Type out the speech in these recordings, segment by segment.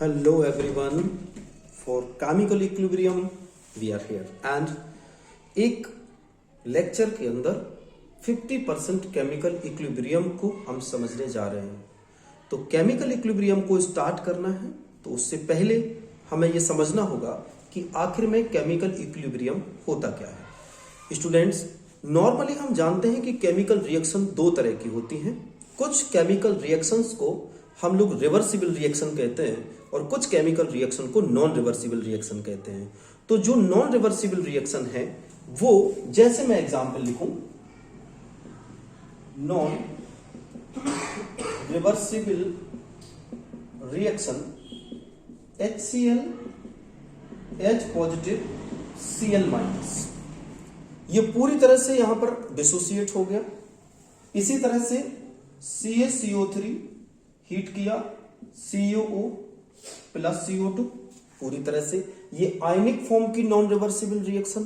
Hello everyone, for chemical equilibrium we are here and एक lecture के अंदर 50% chemical equilibrium को हम समझने जा रहे हैं। तो केमिकल इक्विलिब्रियम को स्टार्ट करना है तो उससे पहले हमें यह समझना होगा कि आखिर में केमिकल इक्विलिब्रियम होता क्या है। स्टूडेंट्स, नॉर्मली हम जानते हैं कि केमिकल रिएक्शन दो तरह की होती हैं। कुछ केमिकल रिएक्शंस को हम लोग रिवर्सिबल रिएक्शन कहते हैं और कुछ केमिकल रिएक्शन को नॉन रिवर्सिबल रिएक्शन कहते हैं। तो जो नॉन रिवर्सिबल रिएक्शन है वो, जैसे मैं एग्जांपल लिखूं, non reversible reaction HCl H positive Cl minus, ये पूरी तरह से यहां पर डिसोसिएट हो गया। इसी तरह से CaCO3 हीट किया, CuO प्लस CO2, पूरी तरह से ये आयनिक फॉर्म की नॉन रिवर्सिबल रिएक्शन,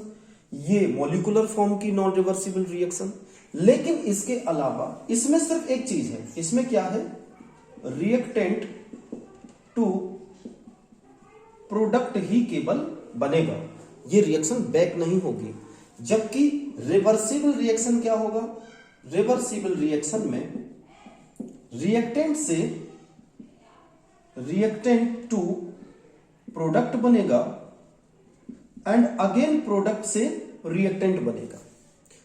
ये मॉलिक्यूलर फॉर्म की नॉन रिवर्सिबल रिएक्शन। लेकिन इसके अलावा इसमें सिर्फ एक चीज है, इसमें क्या है, रिएक्टेंट टू प्रोडक्ट ही केवल बनेगा, ये रिएक्शन बैक नहीं होगी। जबकि रिवर्सिबल रिएक्शन क्या होगा, रिवर्सिबल रिएक्शन में रिएक्टेंट से रिएक्टेंट टू प्रोडक्ट बनेगा एंड अगेन प्रोडक्ट से रिएक्टेंट बनेगा।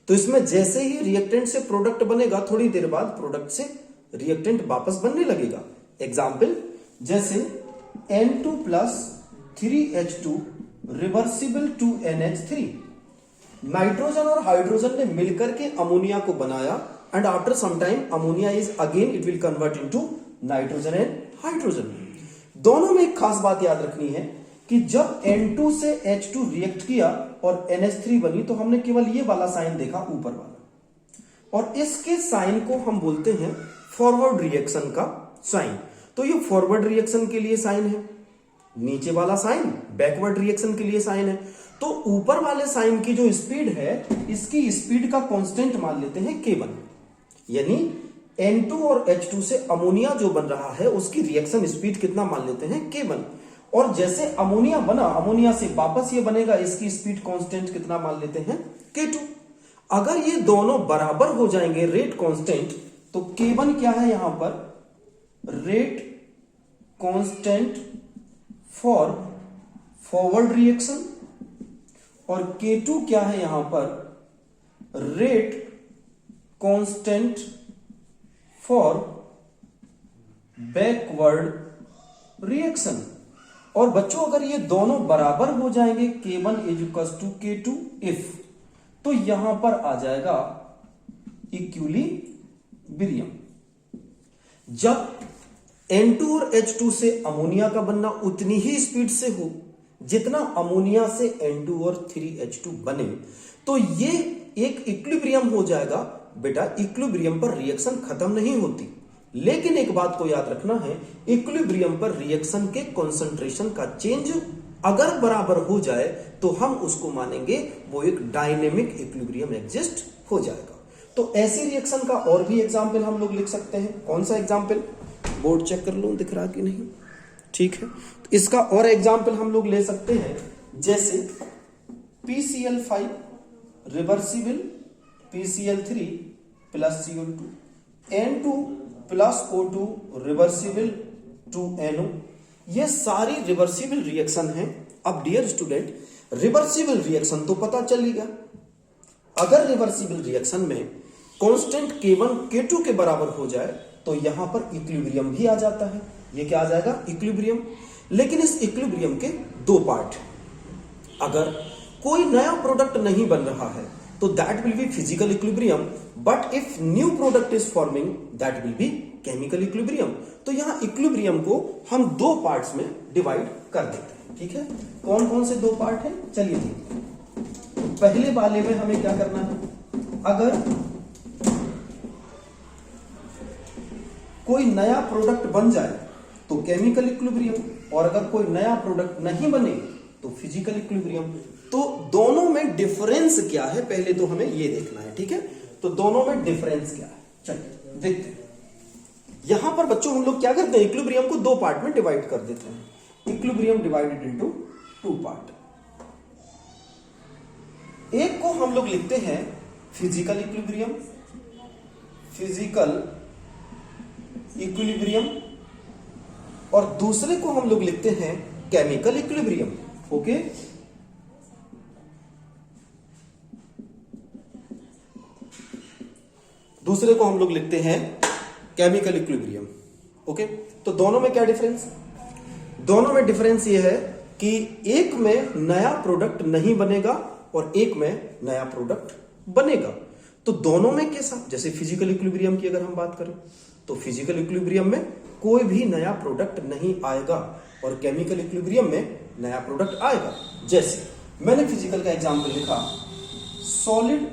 तो इसमें जैसे ही रिएक्टेंट से प्रोडक्ट बनेगा, थोड़ी देर बाद प्रोडक्ट से रिएक्टेंट वापस बनने लगेगा। एग्जाम्पल, जैसे N2 plus 3H2 reversible to NH3, nitrogen और हाइड्रोजन ने मिलकर के अमोनिया को बनाया and after some time ammonia is again it will convert into nitrogen and hydrogen. दोनों में एक खास बात याद रखनी है कि जब N2 से H2 रिएक्ट किया और NH3 बनी तो हमने केवल ये वाला साइन देखा, ऊपर वाला, और इसके साइन को हम बोलते हैं फॉरवर्ड रिएक्शन का साइन। तो ये फॉरवर्ड रिएक्शन के लिए साइन है, नीचे वाला साइन बैकवर्ड रिएक्शन के लिए साइन है। तो ऊपर वाले साइन की जो स्पीड है, इसकी स्पीड का कांस्टेंट मान लेते हैं K1, यानी N2 और H2 से अमोनिया जो बन रहा है उसकी रिएक्शन स्पीड कितना मान लेते हैं, K1। और जैसे अमोनिया बना, अमोनिया से वापस ये बनेगा, इसकी स्पीड कांस्टेंट कितना मान लेते हैं, K2। अगर ये दोनों बराबर हो जाएंगे रेट कांस्टेंट, तो K1 क्या है यहां पर, rate constant for forward reaction, और K2 क्या है यहां पर, rate constant for backward reaction. और बच्चों, अगर ये दोनों बराबर हो जाएंगे, K1 is equal to K2 if, तो यहां पर आ जाएगा इक्विलिब्रियम। जब N2 और H2 से अमोनिया का बनना उतनी ही स्पीड से हो जितना अमोनिया से N2 और 3H2 बने, तो ये एक इक्विलिब्रियम हो जाएगा। बेटा, इक्विलिब्रियम पर रिएक्शन खत्म नहीं होती, लेकिन एक बात को याद रखना है, इक्विलिब्रियम पर रिएक्शन के कंसंट्रेशन का चेंज अगर बराबर हो जाए तो हम उसको मानेंगे वो एक डायनेमिक इक्विलिब्रियम एग्जिस्ट हो जाएगा। तो ऐसी रिएक्शन का और भी एग्जाम्पल हम लोग लिख सकते हैं। कौन सा एग्जाम्पल, बोर्ड चेक कर लो, दिख रहा कि नहीं, ठीक है। तो इसका और एग्जाम्पल हम लोग ले सकते हैं, जैसे PCl5 reversible PCl3 plus CO2, N2 plus O2 reversible to NO, ये सारी रिवर्सिबल रिएक्शन है। अब डियर स्टूडेंट, रिवर्सिबल रिएक्शन तो पता चल गया। अगर रिवर्सिबल रिएक्शन में कांस्टेंट K1 K2 के बराबर हो जाए तो यहां पर इक्विलिब्रियम भी आ जाता है। ये क्या आ जाएगा, इक्विलिब्रियम। लेकिन इस इक्विलिब्रियम के दो पार्ट, अगर कोई नया प्रोडक्ट नहीं बन रहा है तो that will be physical equilibrium, but if new product is forming that will be chemical equilibrium. तो यहां इक्विलिब्रियम को हम दो पार्ट्स में डिवाइड कर देते हैं, ठीक है। कौन कौन से दो पार्ट हैं, चलिए देखिए। पहले वाले में हमें क्या करना है, अगर कोई नया प्रोडक्ट बन जाए तो केमिकल इक्विलिब्रियम, और अगर कोई नया प्रोडक्ट नहीं बने तो फिजिकल इक्विलिब्रियम। तो दोनों में डिफरेंस क्या है, पहले तो हमें ये देखना है, ठीक है। तो दोनों में डिफरेंस क्या है, चलिए देखते हैं। यहां पर बच्चों हम लोग क्या करते हैं, इक्विलिब्रियम को दो पार्ट में डिवाइड कर देते हैं। Equilibrium divided into two part. एक को हम लोग लिखते हैं फिजिकल इक्विलिब्रियम, और दूसरे को हम लोग लिखते हैं केमिकल इक्विलिब्रियम। ओके, दूसरे को हम लोग लिखते हैं केमिकल इक्विलिब्रियम। ओके, तो दोनों में क्या डिफरेंस? दोनों में डिफरेंस ये है कि एक में नया प्रोडक्ट नहीं बनेगा और एक में नया प्रोडक्ट बनेगा। तो दोनों में कैसा? जैसे फिजिकल इक्विलिब्रियम की अगर हम बात करें तो फिजिकल इक्विलिब्रियम में कोई भी नया प्रोडक्ट नहीं आएगा और केमिकल इक्विलिब्रियम में नया प्रोडक्ट आएगा। जैसे मैंने फिजिकल का एग्जांपल लिखा, सॉलिड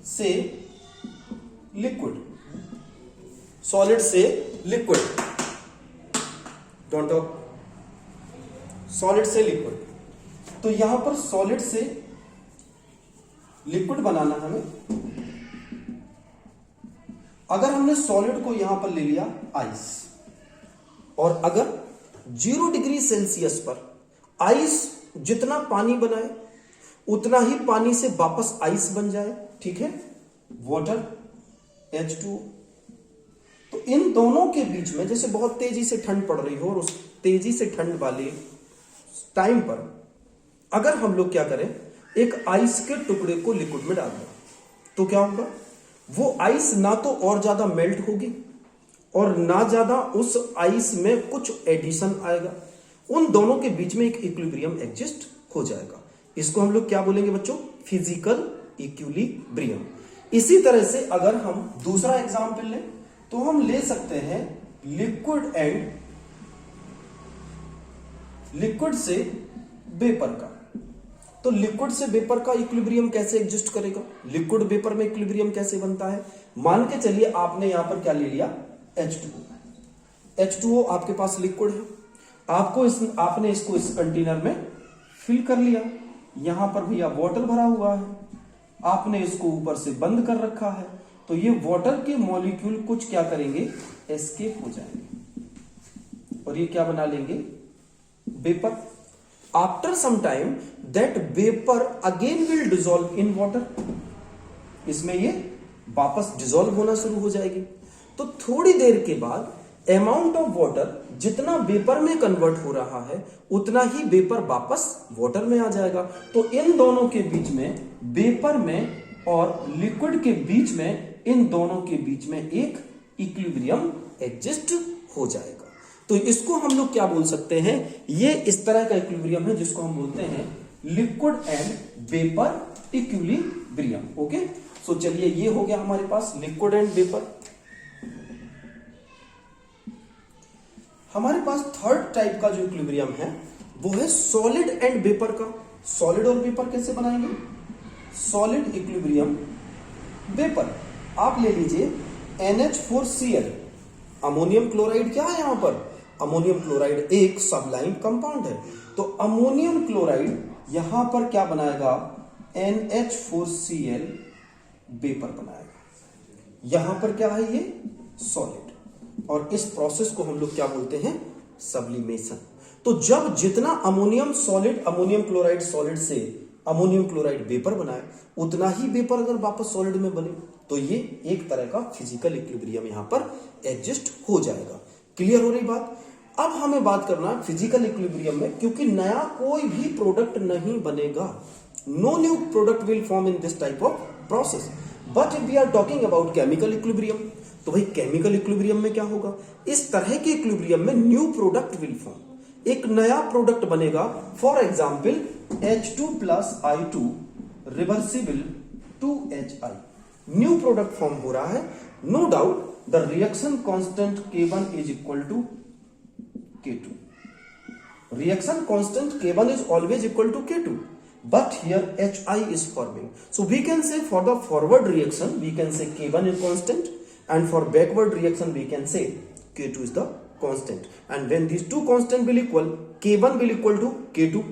से लिक्विड, सॉलिड से लिक्विड, डोंट टॉक, सॉलिड से लिक्विड। तो यहां पर सॉलिड से लिक्विड बनाना हमें, अगर हमने सॉलिड को यहां पर ले लिया आइस, और अगर 0 डिग्री सेल्सियस पर आइस जितना पानी बनाए उतना ही पानी से वापस आइस बन जाए, ठीक है, वाटर H2। तो इन दोनों के बीच में जैसे बहुत तेजी से ठंड पड़ रही हो और उस तेजी से ठंड वाले टाइम पर अगर हम लोग क्या करें, एक आइस के टुकड़े को लिक्विड में डाल दें, तो क्या होगा? वो आइस ना तो और ज्यादा मेल्ट होगी और ना ज्यादा उस आइस में कुछ एडिशन आएगा। उन दोनों के बीच में एक इक्विलिब्रियम एग्जिस्ट हो जाएगा। इसको हम लोग क्या बोलेंगे बच्चों? Physical equilibrium. इसी तरह से अगर हम दूसरा एग्जांपल लें तो हम ले सकते हैं लिक्विड से वेपर का। तो लिक्विड से वेपर का इक्विलिब्रियम कैसे एग्जिस्ट करेगा? लिक्विड वेपर में इक्विलिब्रियम कैसे बनता है? मान के चलिए आपने यहां पर क्या ले लिया, H2O। H2O आपके पास लिक्विड है, आपने इसको इस कंटेनर में फिल कर लिया। यहां पर भैया वाटर भरा हुआ है, आपने इसको ऊपर से बंद कर रखा है, तो ये वाटर के मॉलिक्यूल कुछ क्या करेंगे, एस्केप हो जाएंगे और ये क्या बना लेंगे, vapour. After some time that vapour again will dissolve in water, इसमें ये वापस डिसॉल्व होना शुरू हो जाएगी। तो थोड़ी देर के बाद अमाउंट ऑफ वाटर जितना वेपर में कन्वर्ट हो रहा है उतना ही वेपर वापस वाटर में आ जाएगा। तो इन दोनों के बीच में, वेपर में और लिक्विड के बीच में, इन दोनों के बीच में एक इक्विलिब्रियम एग्जिस्ट हो जाएगा। तो इसको हम लोग क्या बोल सकते हैं? ये इस तरह का इक्विलिब्रियम है जिसको हम बोलते हैं liquid and vapour equilibrium. Okay, so चलिए ये हो गया हमारे पास लिक्विड एंड वेपर। हमारे पास थर्ड टाइप का जो इक्विलिब्रियम है वो है सॉलिड एंड वेपर का। सॉलिड और वेपर कैसे बनाएंगे? सॉलिड इक्विलिब्रियम वेपर, आप ले लीजिए NH4Cl, अमोनियम क्लोराइड। क्या है यहां पर? अमोनियम क्लोराइड एक सबलाइन कंपाउंड है। तो अमोनियम क्लोराइड यहां पर क्या बनाएगा, NH4Cl वेपर बनाएगा। यहां पर क्या है, ये सॉलिड, और इस प्रोसेस को हम लोग क्या बोलते हैं, सब्लिमेशन। तो जब जितना ammonium solid, ammonium chloride solid से अमोनियम क्लोराइड वेपर बनाए उतना ही वेपर अगर वापस सॉलिड में बने तो ये एक तरह का फिजिकल इक्विलिब्रियम यहां पर एडजस्ट हो जाएगा। क्लियर हो रही बात? अब हमें बात करना फिजिकल इक्विलिब्रियम में, क्योंकि नया कोई भी प्रोडक्ट नहीं बनेगा, no new product will form in this type of process. But if we are talking about chemical equilibrium, तो भाई केमिकल इक्विलिब्रियम में क्या होगा, इस तरह के इक्विलिब्रियम में न्यू प्रोडक्ट विल फॉर्म, एक नया प्रोडक्ट बनेगा। For example H2 plus I2 reversible 2HI, new product form हो रहा है। No doubt the reaction constant K1 is equal to K2, reaction constant K1 is always equal to K2, but here HI is forming. So we can say for the forward reaction we can say K1 is constant, and for backward reaction we can say K2 is the constant. And when these two constant will equal, K1 will equal to K2,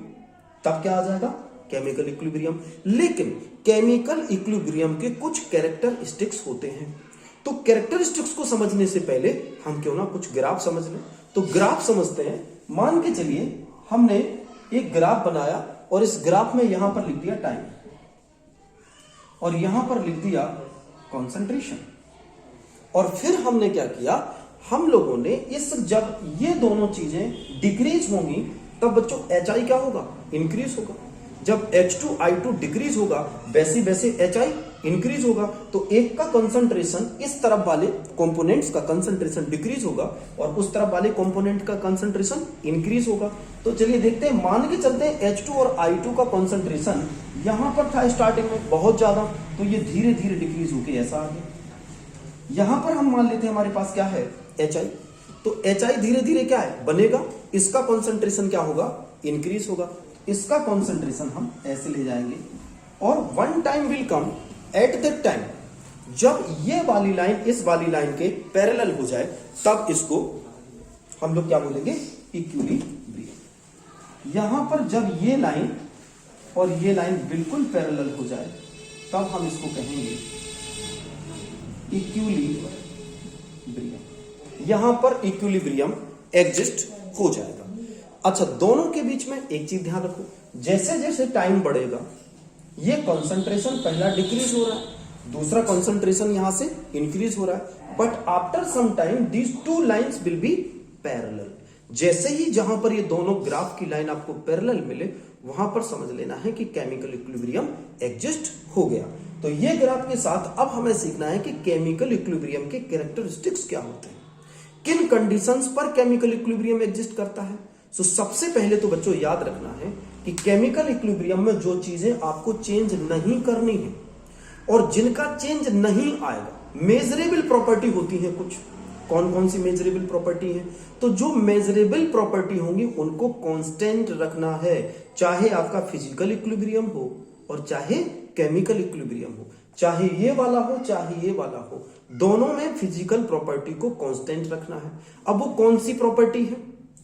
तब क्या आ जाएगा, chemical equilibrium. लेकिन chemical equilibrium के कुछ characteristics होते हैं, तो कैरेक्टरिस्टिक्स को समझने से पहले हम क्यों ना कुछ ग्राफ समझ लें। तो ग्राफ समझते हैं मान के चलिए हमने एक ग्राफ बनाया और इस ग्राफ में यहां पर लिख दिया टाइम और यहां पर लिख दिया कॉन्सेंट्रेशन। और फिर हमने क्या किया, हम लोगों ने इस जब ये दोनों चीजें डिक्रीज होंगी तब बच्चों HI क्या होगा, इंक्रीज होगा। जब H2I2 डिक्रीज होगा वैसे वैसे HI इंक्रीज होगा। तो एक का कंसंट्रेशन, इस तरफ वाले कंपोनेंट्स का कंसंट्रेशन डिक्रीज होगा और उस तरफ वाले कंपोनेंट का कंसंट्रेशन इंक्रीज होगा। तो चलिए देखते हैं, मान के चलते हैं H2 और I2 का कंसंट्रेशन यहां पर था स्टार्टिंग में बहुत ज्यादा, तो ये धीरे धीरे डिक्रीज होके ऐसा आ गया। यहां पर हम मान लेते हैं हमारे पास क्या है, HI। तो HI धीरे धीरे क्या है, बनेगा, इसका कंसंट्रेशन क्या होगा, इंक्रीज होगा। इसका कंसंट्रेशन हम ऐसे ले जाएंगे और one time will come at that time, जब ये वाली लाइन इस वाली लाइन के पैरेलल हो जाए तब इसको हम लोग क्या बोलेंगे, इक्विलिब्रियम। यहां पर जब ये लाइन और ये लाइन बिल्कुल पैरेलल हो जाए तब हम इसको कहेंगे इक्विलिब्रियम। यहां पर इक्विलिब्रियम एग्जिस्ट हो जाएगा। अच्छा, दोनों के बीच में एक चीज ध्यान रखो, जैसे जैसे टाइम बढ़ेगा ये कंसंट्रेशन पहला डिक्रीज हो रहा है, दूसरा कंसंट्रेशन यहां से इंक्रीज हो रहा है, but after some time these two lines will be parallel. जैसे ही जहां पर ये दोनों ग्राफ की लाइन आपको पैरेलल मिले वहां पर समझ लेना है कि केमिकल इक्विलिब्रियम एग्जिस्ट हो गया। तो ये ग्राफ के साथ अब हमें सीखना है कि केमिकल इक्विलिब्रियम के कैरेक्टरिस्टिक्स क्या होते हैं, किन कंडीशंस पर केमिकल इक्विलिब्रियम एग्जिस्ट करता है। सो सबसे पहले तो बच्चों याद रखना है कि केमिकल इक्विलिब्रियम में जो चीजें आपको चेंज नहीं करनी है और जिनका चेंज नहीं आएगा, मेजरेबल प्रॉपर्टी होती है कुछ। कौन कौन सी मेजरेबल प्रॉपर्टी है, तो जो मेजरेबल प्रॉपर्टी होंगी उनको कांस्टेंट रखना है, चाहे आपका फिजिकल इक्विलिब्रियम हो और चाहे केमिकल इक्विलिब्रियम हो, चाहे ये वाला हो चाहे ये वाला हो, दोनों में फिजिकल प्रॉपर्टी को कांस्टेंट रखना है। अब वो कौन सी प्रॉपर्टी है,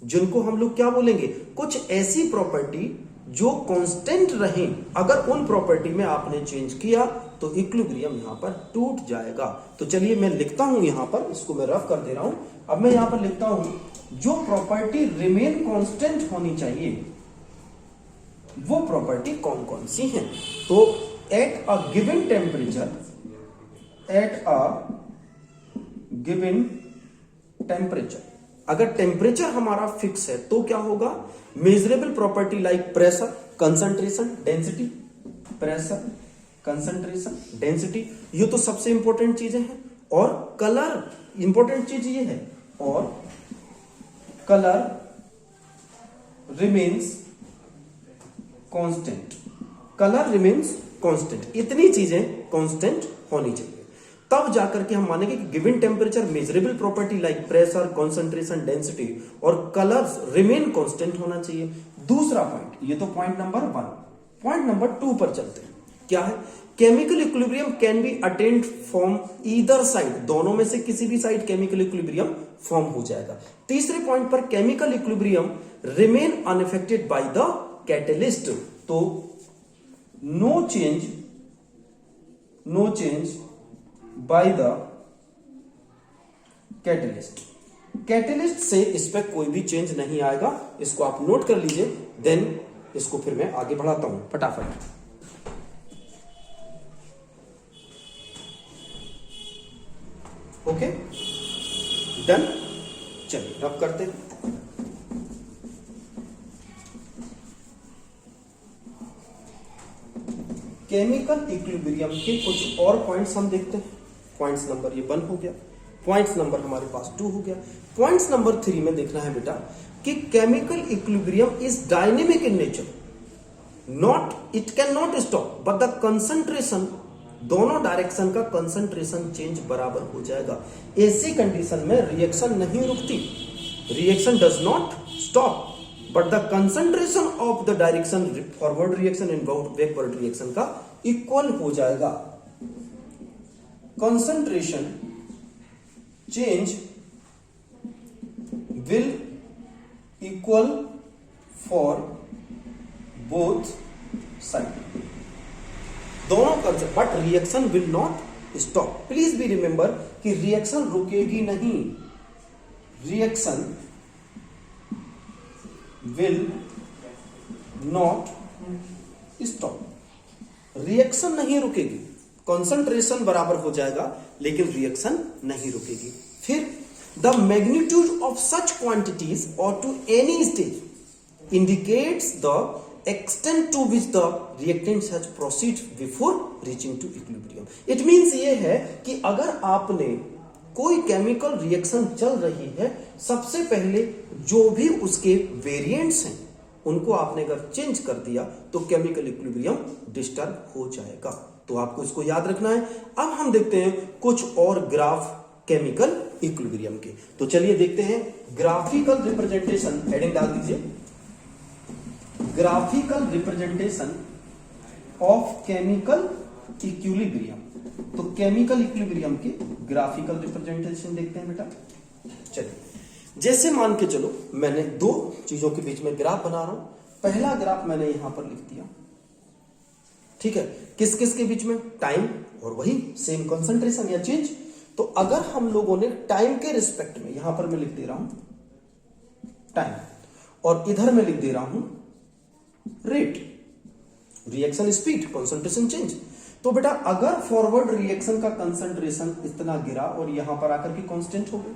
जिनको हम लोग क्या बोलेंगे, कुछ ऐसी प्रॉपर्टी जो कांस्टेंट रहे, अगर उन प्रॉपर्टी में आपने चेंज किया तो इक्विलिब्रियम यहां पर टूट जाएगा। तो चलिए मैं लिखता हूं यहां पर, इसको मैं रफ कर दे रहा हूं। अब मैं यहां पर लिखता हूं, जो प्रॉपर्टी रिमेन कांस्टेंट होनी चाहिए वो प्रॉपर्टी कौन कौन सी है। तो at a given temperature, at a given temperature, अगर टेम्परेचर हमारा फिक्स है तो क्या होगा, measurable property like pressure, concentration, density, pressure, concentration, density, ये तो सबसे इंपॉर्टेंट चीजें हैं। और कलर, इंपॉर्टेंट चीज ये है, और colour remains constant, colour remains constant, इतनी चीजें कांस्टेंट होनी चाहिए, तब जाकर के हम मानेंगे कि given temperature, measurable property like pressure, concentration, density और कलर्स रिमेन कांस्टेंट होना चाहिए। दूसरा पॉइंट, ये तो पॉइंट नंबर 1। पॉइंट नंबर 2 पर चलते हैं, क्या है, chemical equilibrium can be attend from either side, दोनों में से किसी भी साइड केमिकल इक्विलिब्रियम फॉर्म हो जाएगा। तीसरे पॉइंट पर chemical equilibrium remain unaffected by the catalyst, तो no change by the catalyst, catalyst से इस पर कोई भी चेंज नहीं आएगा, इसको आप नोट कर लीजिए। देन इसको फिर मैं आगे बढ़ाता हूं फटाफट। ओके डन, चलिए रब करते हैं। केमिकल इक्विलिब्रियम के कुछ और पॉइंट्स हम देखते हैं। पॉइंट्स नंबर ये 1 हो गया, पॉइंट्स नंबर हमारे पास 2 हो गया। पॉइंट्स नंबर 3 में देखना है बेटा कि chemical equilibrium is dynamic in nature, not, it can not stop, but the concentration, दोनों डायरेक्शन का कंसंट्रेशन चेंज बराबर हो जाएगा। ऐसी कंडीशन में रिएक्शन नहीं रुकती, reaction does not stop, but the concentration of the direction forward reaction and backward reaction का इक्वल हो जाएगा। Concentration change will equal for both side, दोनों concept, but reaction will not stop. Please be remember कि reaction रुकेगी नहीं, reaction will not stop, reaction नहीं रुकेगी, concentration बराबर हो जाएगा लेकिन रिएक्शन नहीं रुकेगी। फिर the magnitude of such quantities और to any stage indicates the extent to which the reactants has proceed before reaching to equilibrium. It means ये है कि अगर आपने कोई केमिकल रिएक्शन चल रही है, सबसे पहले जो भी उसके वेरिएंट्स हैं उनको आपने अगर चेंज कर दिया तो केमिकल इक्विलिब्रियम डिस्टर्ब हो जाएगा। तो आपको इसको याद रखना है। अब हम देखते हैं कुछ और ग्राफ केमिकल इक्विलिब्रियम के। तो चलिए देखते हैं ग्राफिकल रिप्रेजेंटेशन, हेडिंग डाल दीजिए, graphical representation of chemical equilibrium. तो केमिकल इक्विलिब्रियम के ग्राफिकल रिप्रेजेंटेशन देखते हैं बेटा। चलिए, जैसे मान के चलो मैंने दो चीजों के बीच में ग्राफ बना रहा हूं। पहला ग्राफ मैंने यहां पर लिख दिया, ठीक है, किस किस के बीच में, टाइम और वही सेम कंसंट्रेशन या चेंज। तो अगर हम लोगों ने टाइम के रिस्पेक्ट में, यहां पर मैं लिख दे रहा हूं टाइम और इधर मैं लिख दे रहा हूं rate, reaction speed, concentration change. तो बेटा अगर फॉरवर्ड रिएक्शन का कंसंट्रेशन इतना गिरा और यहां पर आकर के कांस्टेंट हो गया,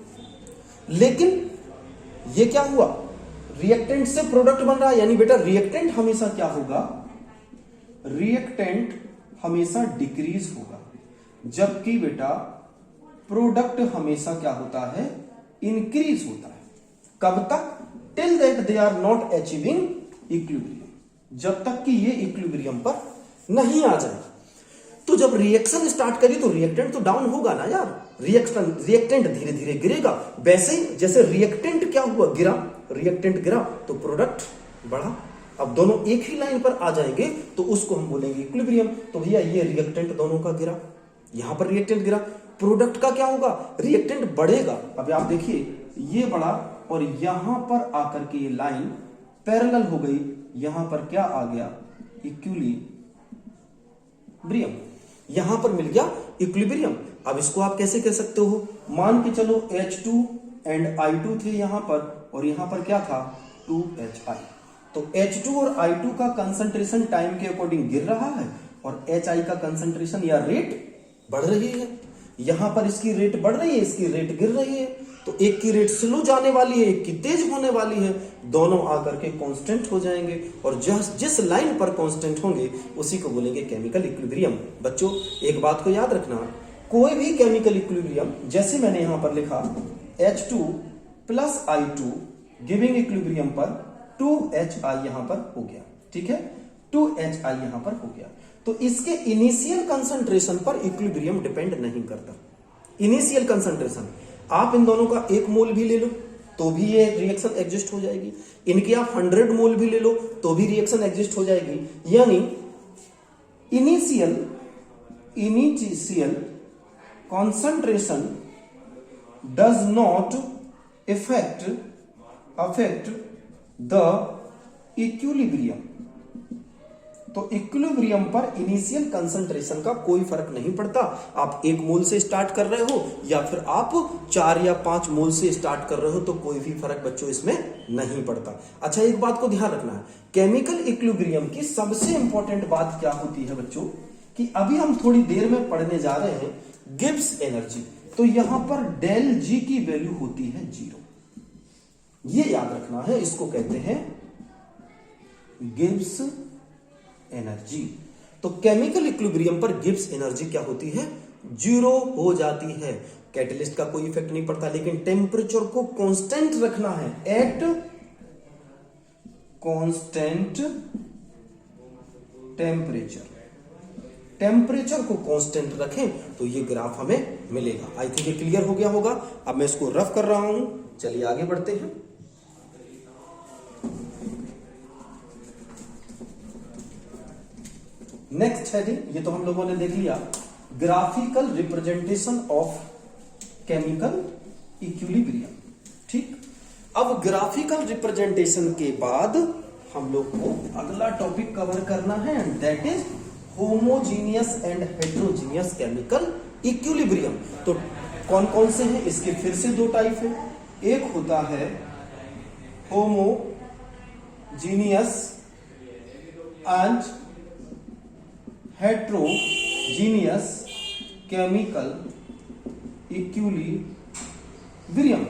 लेकिन ये क्या हुआ, रिएक्टेंट से प्रोडक्ट बन रहा है, यानी बेटा रिएक्टेंट हमेशा क्या होगा, रिएक्टेंट हमेशा डिक्रीज होगा, जबकि बेटा प्रोडक्ट हमेशा क्या होता है, इंक्रीज होता है। कब तक, till that they are not achieving equilibrium, जब तक कि ये इक्विलिब्रियम पर नहीं आ जाए। तो जब रिएक्शन स्टार्ट करी तो रिएक्टेंट तो डाउन होगा ना यार, रिएक्टेंट धीरे धीरे गिरेगा। वैसे ही जैसे रिएक्टेंट क्या हुआ, गिरा, रिएक्टेंट गिरा तो प्रोडक्ट बढ़ा। अब दोनों एक ही लाइन पर आ जाएंगे तो उसको हम बोलेंगे इक्विलिब्रियम। तो भैया ये रिएक्टेंट दोनों का गिरा, यहां पर रिएक्टेंट गिरा, प्रोडक्ट का क्या होगा, रिएक्टेंट बढ़ेगा। अब आप देखिए ये बढ़ा और यहां पर आकर के ये लाइन पैरेलल हो गई, यहां पर क्या आ गया, इक्विलिब्रियम, यहां पर मिल गया इक्विलिब्रियम। अब इसको आप कैसे कह सकते हो, मान के चलो H2 एंड I2 थे यहां पर और यहां पर क्या था 2HI। तो H2 और I2 का कंसंट्रेशन टाइम के अकॉर्डिंग गिर रहा है और HI का कंसंट्रेशन या रेट बढ़ रही है। यहां पर इसकी रेट बढ़ रही है, इसकी रेट गिर रही है। तो एक की रेट स्लो जाने वाली है, एक की तेज होने वाली है, दोनों आकर के कांस्टेंट हो जाएंगे और जिस लाइन पर कांस्टेंट होंगे उसी को बोलेंगे केमिकल इक्विलिब्रियम। बच्चों एक बात को याद रखना, कोई भी केमिकल इक्विलिब्रियम, जैसे मैंने यहां पर लिखा H2 plus I2 giving equilibrium पर 2HI यहां पर हो गया, ठीक है, 2HI यहां पर हो गया। तो इसके इनिशियल कंसंट्रेशन पर इक्विलिब्रियम डिपेंड नहीं करता। इनिशियल कंसंट्रेशन, आप इन दोनों का 1 मोल भी ले लो तो भी ये रिएक्शन एग्जिस्ट हो जाएगी, इनके आप 100 मोल भी ले लो तो भी रिएक्शन एग्जिस्ट हो जाएगी। यानी initial concentration does not affect the equilibrium. तो इक्विलिब्रियम पर इनिशियल कंसंट्रेशन का कोई फर्क नहीं पड़ता। आप 1 मोल से स्टार्ट कर रहे हो या फिर आप 4 या 5 मोल से स्टार्ट कर रहे हो, तो कोई भी फर्क बच्चों इसमें नहीं पड़ता। अच्छा एक बात को ध्यान रखना है, केमिकल इक्विलिब्रियम की सबसे इंपॉर्टेंट बात क्या होती है बच्चों, कि अभी हम थोड़ी देर में पढ़ने जा रहे हैं गिब्स एनर्जी। तो यहां पर डेल जी की वैल्यू होती है 0, ये याद रखना है, इसको कहते हैं गिब्स एनर्जी। तो केमिकल इक्विलिब्रियम पर गिब्स एनर्जी क्या होती है, 0 हो जाती है। कैटलिस्ट का कोई इफेक्ट नहीं पड़ता, लेकिन टेम्परेचर को कांस्टेंट रखना है, एट कांस्टेंट टेम्परेचर को कांस्टेंट रखें तो ये ग्राफ हमें मिलेगा। आई थिंक ये क्लियर हो गया होगा। अब मैं इसको रफ कर रहा हूं, चलिए आगे बढ़ते हैं। नेक्स्ट हेडिंग, ये तो हम लोगों ने देख लिया, graphical representation of chemical equilibrium. ठीक, अब ग्राफिकल रिप्रेजेंटेशन के बाद हम लोग को अगला टॉपिक कवर करना है, and that is homogeneous and heterogeneous chemical equilibrium. तो कौन कौन से हैं, इसके फिर से 2 टाइप है। एक होता है genius and heterogeneous chemical equilibrium.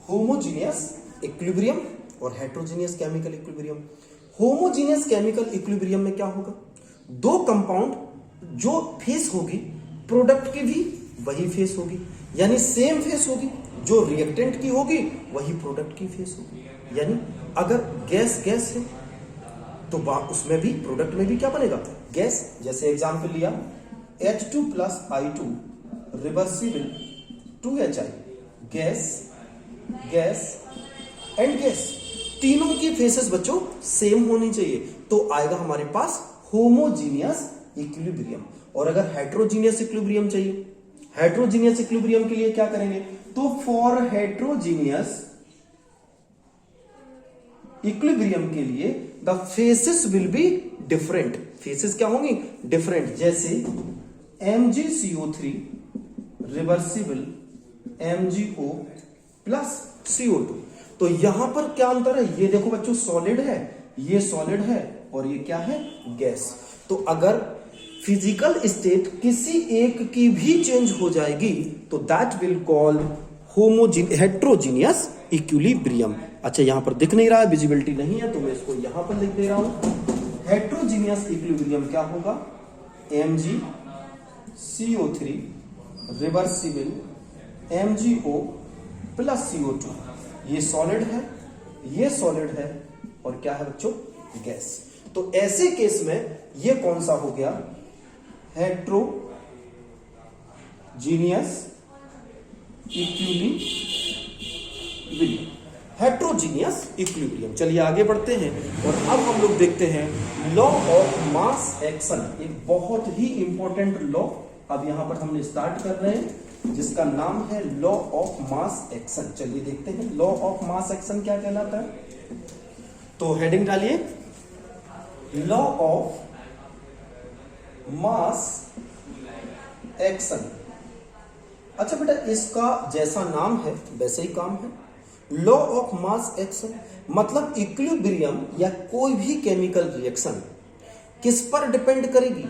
Homogeneous equilibrium और heterogeneous chemical equilibrium. Homogeneous chemical equilibrium में क्या होगा, दो कंपाउंड जो फेस होगी प्रोडक्ट की भी वही फेस होगी, यानी सेम फेस होगी, जो रिएक्टेंट की होगी वही प्रोडक्ट की फेस होगी। यानी अगर गैस गैस है तो उसमें भी प्रोडक्ट में भी क्या बनेगा, गैस। जैसे एग्जांपल लिया H2 plus I2 reversible 2HI, gas gas and gas, तीनों की फेसेस बच्चों सेम होनी चाहिए, तो आएगा हमारे पास होमोजीनियस इक्विलिब्रियम। और अगर हेट्रोजीनियस इक्विलिब्रियम चाहिए, हेट्रोजीनियस इक्विलिब्रियम के लिए क्या करेंगे, तो फॉर हेट्रोजीनियस इक्विलिब्रियम के लिए the faces will be different. Faces क्या होंगी, डिफरेंट। जैसे MgCO3 reversible MgO plus CO2, तो यहां पर क्या अंतर है, ये देखो बच्चों सॉलिड है, ये सॉलिड है और ये क्या है, गैस। तो अगर फिजिकल स्टेट किसी एक की भी चेंज हो जाएगी तो that will call heterogeneous equilibrium. अच्छा यहां पर दिख नहीं रहा है, विजिबिलिटी नहीं है, तो मैं इसको यहां पर लिख दे रहा हूं। हेट्रोजीनियस इक्विलिब्रियम क्या होगा, MgCO3 reversible MgO plus CO2, ये सॉलिड है, ये सॉलिड है और क्या है बच्चों, गैस। तो ऐसे केस में ये कौन सा हो गया, हेट्रोजीनियस इक्विलिब्रियम, हेट्रोजीनियस इक्विलिब्रियम। चलिए आगे बढ़ते हैं और अब हम लोग देखते हैं लॉ ऑफ मास एक्शन, एक बहुत ही इंपॉर्टेंट लॉ अब यहां पर हमने स्टार्ट कर रहे हैं, जिसका नाम है लॉ ऑफ मास एक्शन। चलिए देखते हैं लॉ ऑफ मास एक्शन क्या कहलाता है। तो हेडिंग डालिए, लॉ ऑफ मास एक्शन। अच्छा बेटा, इसका जैसा नाम है वैसे ही काम है। लॉ ऑफ मास एक्शन मतलब इक्विलिब्रियम या कोई भी केमिकल रिएक्शन किस पर डिपेंड करेगी,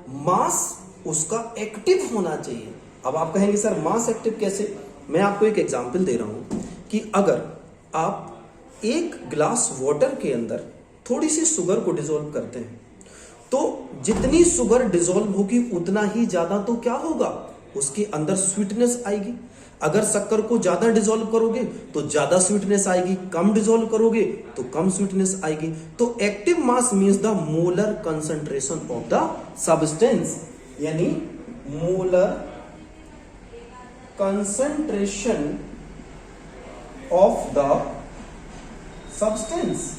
मास उसका एक्टिव होना चाहिए। अब आप कहेंगे सर मास एक्टिव कैसे, मैं आपको एक एग्जांपल दे रहा हूं कि अगर आप एक ग्लास वाटर के अंदर थोड़ी सी शुगर को डिसॉल्व करते हैं तो जितनी शुगर डिसॉल्व होगी उतना ही ज्यादा तो क्या होगा, उसके अंदर स्वीटनेस आएगी। अगर शक्कर को ज्यादा डिसॉल्व करोगे तो ज्यादा स्वीटनेस आएगी, कम डिसॉल्व करोगे तो कम स्वीटनेस आएगी। तो active mass means the molar concentration of the substance, यानी molar concentration of the substance,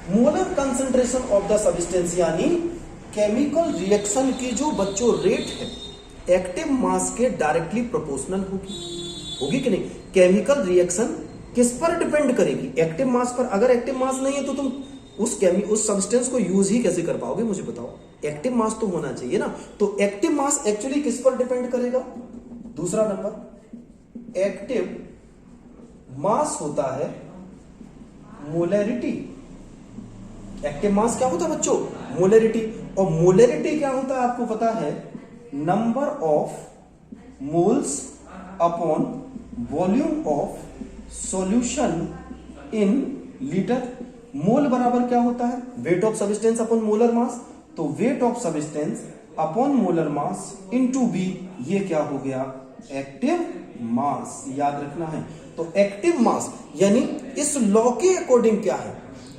molar concentration of the substance यानी केमिकल रिएक्शन की जो बच्चों रेट है एक्टिव मास के डायरेक्टली प्रोपोर्शनल होगी कि नहीं। केमिकल रिएक्शन किस पर डिपेंड करेगी, एक्टिव मास पर। अगर एक्टिव मास नहीं है तो तुम उस सब्सटेंस को यूज ही कैसे कर पाओगे, मुझे बताओ। एक्टिव मास तो होना चाहिए ना। तो एक्टिव मास एक्चुअली किस पर डिपेंड करेगा, दूसरा नंबर एक्टिव मास होता है मोलैरिटी। एक्टिव मास क्या होता है बच्चों, मोलैरिटी। और मोलैरिटी क्या होता है आपको पता है, number of moles upon volume of solution in litre. Mole बराबर क्या होता है, weight of substance upon molar mass. तो weight of substance upon molar mass into B, ये क्या हो गया, एक्टिव मास। याद रखना है। तो एक्टिव मास यानी इस लॉ के अकॉर्डिंग क्या है,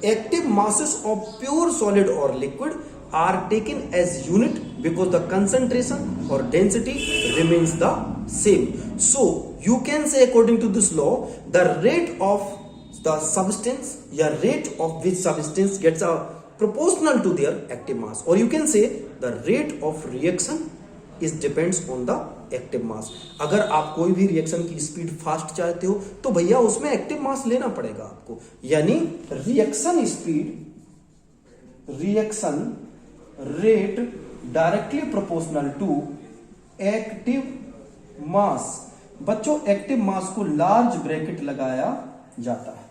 active masses of pure solid और liquid are taken as unit because the concentration or density remains the same. So you can say according to this law the rate of the substance या rate of which substance gets a proportional to their active mass, or you can say the rate of reaction is depends on the active mass. अगर आप कोई भी reaction की speed fast चाहते हो तो भैया उसमें एक्टिव मास लेना पड़ेगा आपको, यानी reaction speed, reaction rate directly proportional to active mass बच्चों एक्टिव मास को लार्ज ब्रैकेट लगाया जाता है।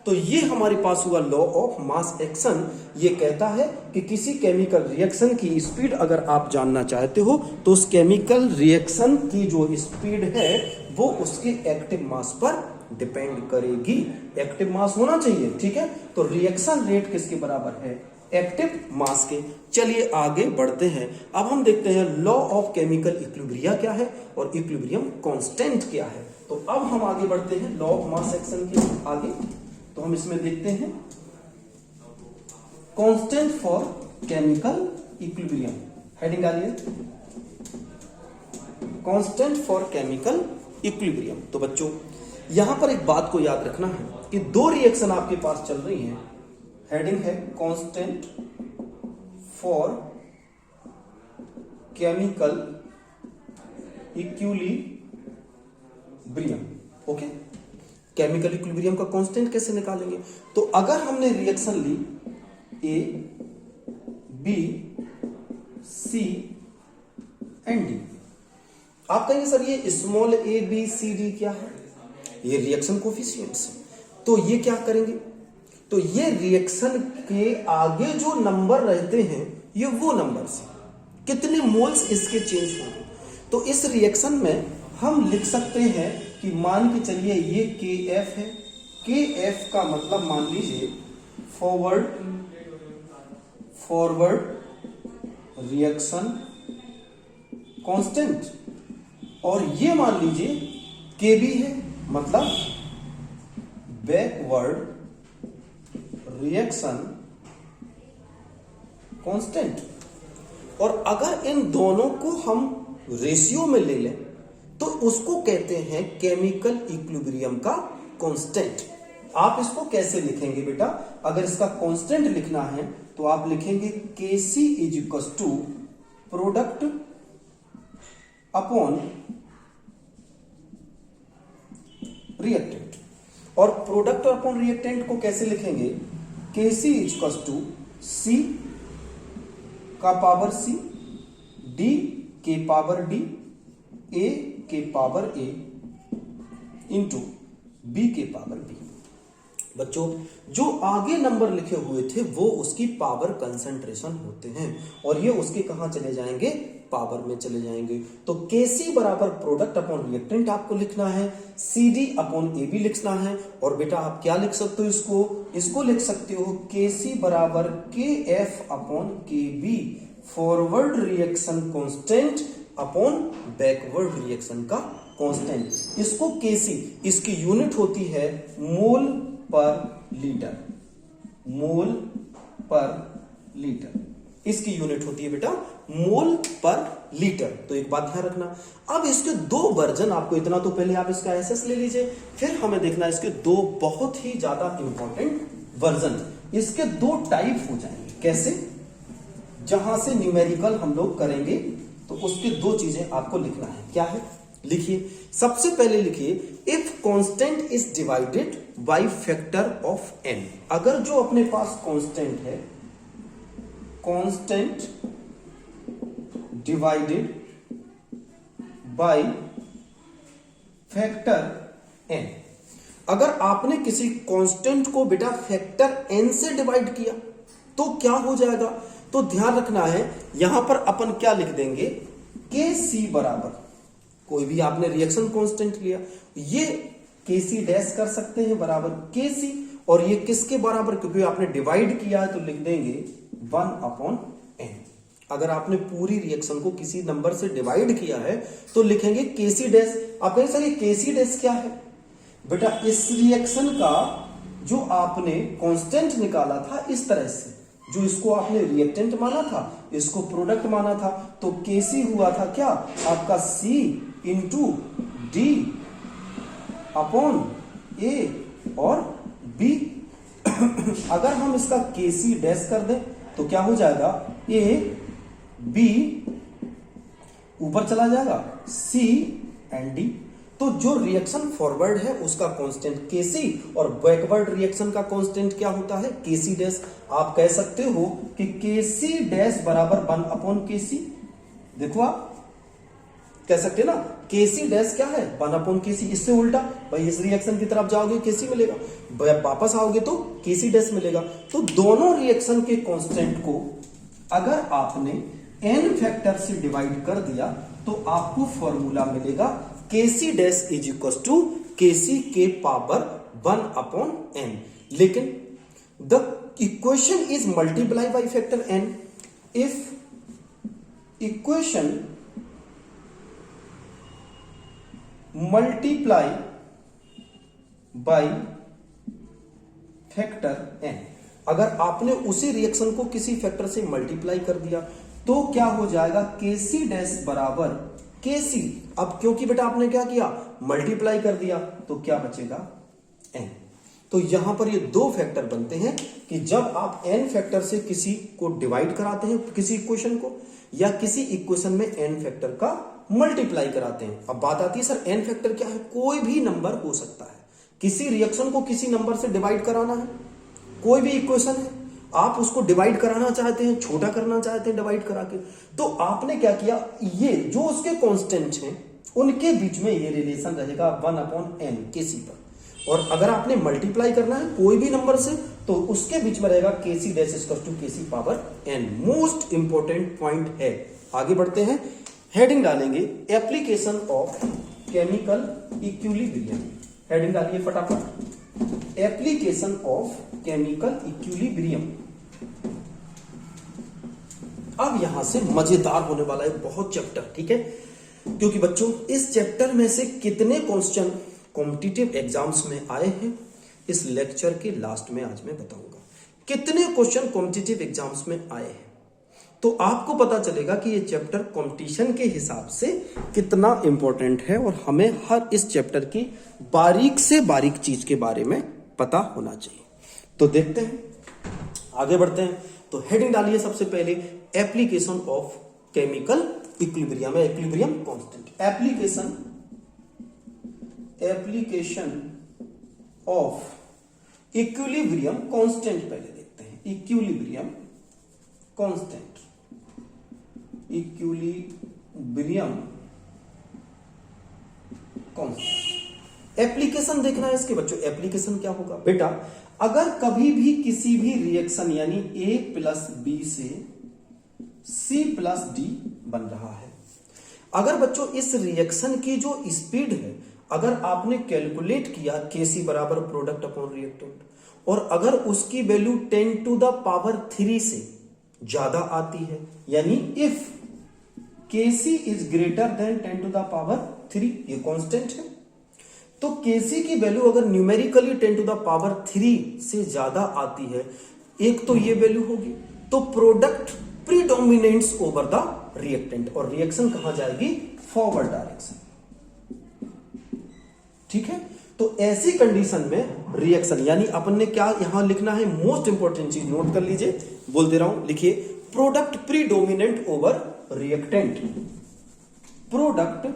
तो ये हमारे पास हुआ लॉ ऑफ मास एक्शन। ये कहता है कि किसी केमिकल रिएक्शन की स्पीड अगर आप जानना चाहते हो तो उस केमिकल रिएक्शन की जो स्पीड है वो उसके एक्टिव मास पर डिपेंड करेगी। एक्टिव मास होना चाहिए, ठीक है। तो रिएक्शन रेट किसके बराबर है? एक्टिव मास के। चलिए आगे बढ़ते हैं। अब हम देखते हैं लॉ ऑफ केमिकल इक्विलिब्रियम क्या है और इक्विलिब्रियम कांस्टेंट क्या है। तो अब हम आगे बढ़ते हैं लॉ ऑफ मास एक्शन के आगे। तो हम इसमें देखते हैं constant for chemical equilibrium. Heading डालिए कांस्टेंट फॉर केमिकल इक्विलिब्रियम। तो बच्चों यहां पर एक बात को याद रखना है कि दो रिएक्शन आपके पास चल रही हैं। हेडिंग है constant for chemical equilibrium. Okay, chemical equilibrium का कांस्टेंट कैसे निकालेंगे? तो अगर हमने रिएक्शन ली A B C and D, आप कहेंगे सर ये small A B C D क्या है? ये रिएक्शन कोफिशिएंट्स है। तो ये क्या करेंगे? तो ये रिएक्शन के आगे जो नंबर रहते हैं ये वो नंबर्स हैं, कितने मोल्स इसके चेंज होंगे। तो इस रिएक्शन में हम लिख सकते हैं कि मान के चलिए ये के एफ है। के एफ का मतलब मान लीजिए फॉरवर्ड रिएक्शन कांस्टेंट, और ये मान लीजिए के बी है, मतलब बैकवर्ड रिएक्शन कांस्टेंट। और अगर इन दोनों को हम रेशियो में ले लें तो उसको कहते हैं केमिकल इक्विलिब्रियम का कांस्टेंट। आप इसको कैसे लिखेंगे बेटा? अगर इसका कांस्टेंट लिखना है तो आप लिखेंगे Kc is equal to product upon reactant. और प्रोडक्ट अपॉन रिएक्टेंट को कैसे लिखेंगे? Kc is equal to C का पावर C, D के पावर D, A के पावर A इंटू B के पावर B। बच्चों जो आगे नंबर लिखे हुए थे वो उसकी पावर कंसंट्रेशन होते हैं और ये उसके कहां चले जाएंगे? पावर में चले जाएंगे। तो Kc बराबर प्रोडक्ट अपॉन रिएक्टेंट आपको लिखना है, CD अपॉन AB लिखना है। और बेटा आप क्या लिख सकते हो? इसको लिख सकते हो Kc बराबर KF upon KB, forward reaction constant upon backward reaction का कांस्टेंट। इसको Kc, इसकी यूनिट होती है मोल पर लीटर, मोल पर लीटर इसकी यूनिट होती है बेटा मोल पर लीटर। तो एक बात ध्यान रखना। अब इसके दो वर्जन, आपको इतना तो पहले आप इसका एसएस ले लीजिए, फिर हमें देखना इसके दो बहुत ही ज्यादा इंपॉर्टेंट वर्जन। इसके दो टाइप हो जाएंगे। कैसे? जहां से न्यूमेरिकल हम लोग करेंगे तो उसके दो चीजें आपको लिखना है। क्या है? लिखिए, सबसे पहले लिखिए if constant is divided by factor of n। अगर जो अपने पास कांस्टेंट है, constant divided by factor n, अगर आपने किसी कांस्टेंट को बेटा फैक्टर n से डिवाइड किया तो क्या हो जाएगा? तो ध्यान रखना है यहां पर अपन क्या लिख देंगे? Kc बराबर, कोई भी आपने रिएक्शन कांस्टेंट लिया, ये Kc डैश कर सकते हैं बराबर Kc, और ये किसके बराबर? क्योंकि आपने डिवाइड किया है तो लिख देंगे 1/n। अगर आपने पूरी रिएक्शन को किसी नंबर से डिवाइड किया है तो लिखेंगे Kc डैश। आप कहें सर ये Kc डैश क्या है? बेटा इस रिएक्शन का जो आपने कांस्टेंट निकाला था इस तरह से, जो इसको आपने रिएक्टेंट माना था, इसको प्रोडक्ट माना था, तो Kc हुआ था क्या? आपका C into D upon A और B। अगर हम इसका Kc डैश कर दें तो क्या हो जाएगा? A B ऊपर चला जाएगा C एंड D। तो जो रिएक्शन फॉरवर्ड है उसका कांस्टेंट Kc और बैकवर्ड रिएक्शन का कांस्टेंट क्या होता है? Kc dash. आप कह सकते हो कि Kc डैश बराबर 1/Kc। देखो आप कह सकते हैं ना केसी डैश क्या है 1/Kc, इससे उल्टा भाई इस रिएक्शन की तरफ जाओगे केसी मिलेगा, वापस आओगे तो केसी डैश मिलेगा। तो दोनों रिएक्शन के कांस्टेंट को अगर आपने n फैक्टर से डिवाइड कर दिया तो आपको फॉर्मूला मिलेगा केसी डैश इज इक्वल टू केसी के पावर 1/n। लेकिन the equation is multiply by factor n। If equation multiply by factor n, अगर आपने उसी रिएक्शन को किसी फैक्टर से मल्टीप्लाई कर दिया तो क्या हो जाएगा केसी डैश बराबर केसी। अब क्योंकि बेटा आपने क्या किया मल्टीप्लाई कर दिया तो क्या बचेगा n। तो यहां पर ये दो फैक्टर बनते हैं कि जब आप n फैक्टर से किसी को डिवाइड कराते हैं किसी इक्वेशन को, या किसी इक्वेशन में n फैक्टर का मल्टीप्लाई कराते हैं। अब बात आती है सर n फैक्टर क्या है, कोई भी नंबर हो सकता है। किसी रिएक्शन को किसी नंबर से डिवाइड कराना है, कोई भी इक्वेशन है, आप उसको डिवाइड कराना चाहते हैं, छोटा करना चाहते हैं डिवाइड करा के, तो आपने क्या किया, ये जो उसके कांस्टेंट हैं उनके बीच में ये रिलेशन रहेगा 1/n केसी पर। और अगर आपने मल्टीप्लाई करना है कोई भी नंबर से तो उसके बीच में रहेगा KC dash equal to KC power n। Most important point है। आगे बढ़ते हैं, हेडिंग डालेंगे application of chemical equilibrium. Heading डालिए फटाफट, एप्लीकेशन ऑफ केमिकल इक्विलिब्रियम। अब यहां से मजेदार होने वाला है बहुत चैप्टर, ठीक है, क्योंकि बच्चों इस चैप्टर में से कितने क्वेश्चन कॉम्पिटिटिव एग्जाम्स में आए हैं इस लेक्चर के लास्ट में आज मैं बताऊंगा। कितने क्वेश्चन कॉम्पिटिटिव एग्जाम्स में आए हैं तो आपको पता चलेगा कि ये चैप्टर कंपटीशन के हिसाब से कितना इंपॉर्टेंट है और हमें हर इस चैप्टर की बारीक से बारीक चीज के बारे में पता होना चाहिए। तो देखते हैं, आगे बढ़ते हैं। तो हेडिंग डालिए सबसे पहले application of chemical equilibrium, equilibrium constant. Application of equilibrium constant पहले देखते हैं। Equilibrium constant, equilibrium constant. Application देखना है इसके बच्चों। एप्लीकेशन क्या होगा बेटा, अगर कभी भी किसी भी रिएक्शन यानी A प्लस बी से C प्लस डी बन रहा है, अगर बच्चों इस रिएक्शन की जो स्पीड है अगर आपने कैलकुलेट किया Kc बराबर प्रोडक्ट अपॉन रिएक्टेंट, और अगर उसकी वैल्यू 10 टू द पावर 3 से ज्यादा आती है, यानी if Kc is greater than 10 to the power 3, ये कांस्टेंट है, तो Kc की वैल्यू अगर न्यूमेरिकली 10 टू द पावर 3 से ज्यादा आती है, एक तो ये वैल्यू होगी, तो प्रोडक्ट प्रीडोमिनेट्स ओवर द रिएक्टेंट और रिएक्शन कहां जाएगी, फॉरवर्ड डायरेक्शन, ठीक है। तो ऐसी कंडीशन में रिएक्शन यानी अपन ने क्या यहां लिखना है, मोस्ट इंपॉर्टेंट चीज नोट कर लीजिए, बोल दे रहा हूं, लिखिए product predominant over reactant. Product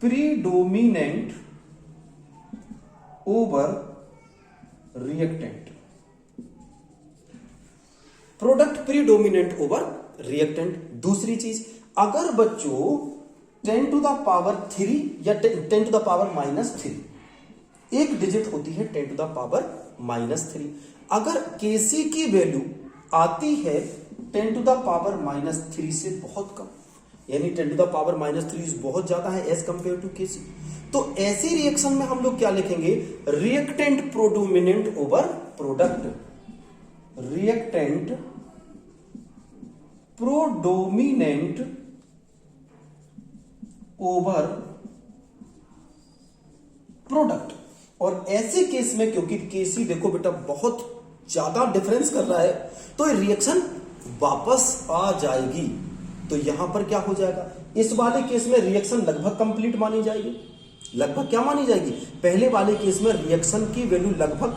predominant over reactant, product predominant over reactant. दूसरी चीज, अगर बच्चों 10 टू द पावर 3 या 10 टू द पावर -3, एक डिजिट होती है 10 टू द पावर -3, अगर Kc की वैल्यू आती है 10 टू द पावर -3 से बहुत कम, यानी 10 टू द पावर -3 बहुत ज्यादा है एज कंपेयर टू Kc, तो ऐसी रिएक्शन में हम लोग क्या लिखेंगे, reactant predominant over product, reactant predominant over product. और ऐसे केस में क्योंकि Kc देखो बेटा बहुत ज्यादा डिफरेंस कर रहा है तो रिएक्शन वापस आ जाएगी, तो यहां पर क्या हो जाएगा, इस वाले केस में रिएक्शन लगभग कंप्लीट मानी जाएगी। लगभग क्या मानी जाएगी, पहले वाले केस में रिएक्शन की वैल्यू लगभग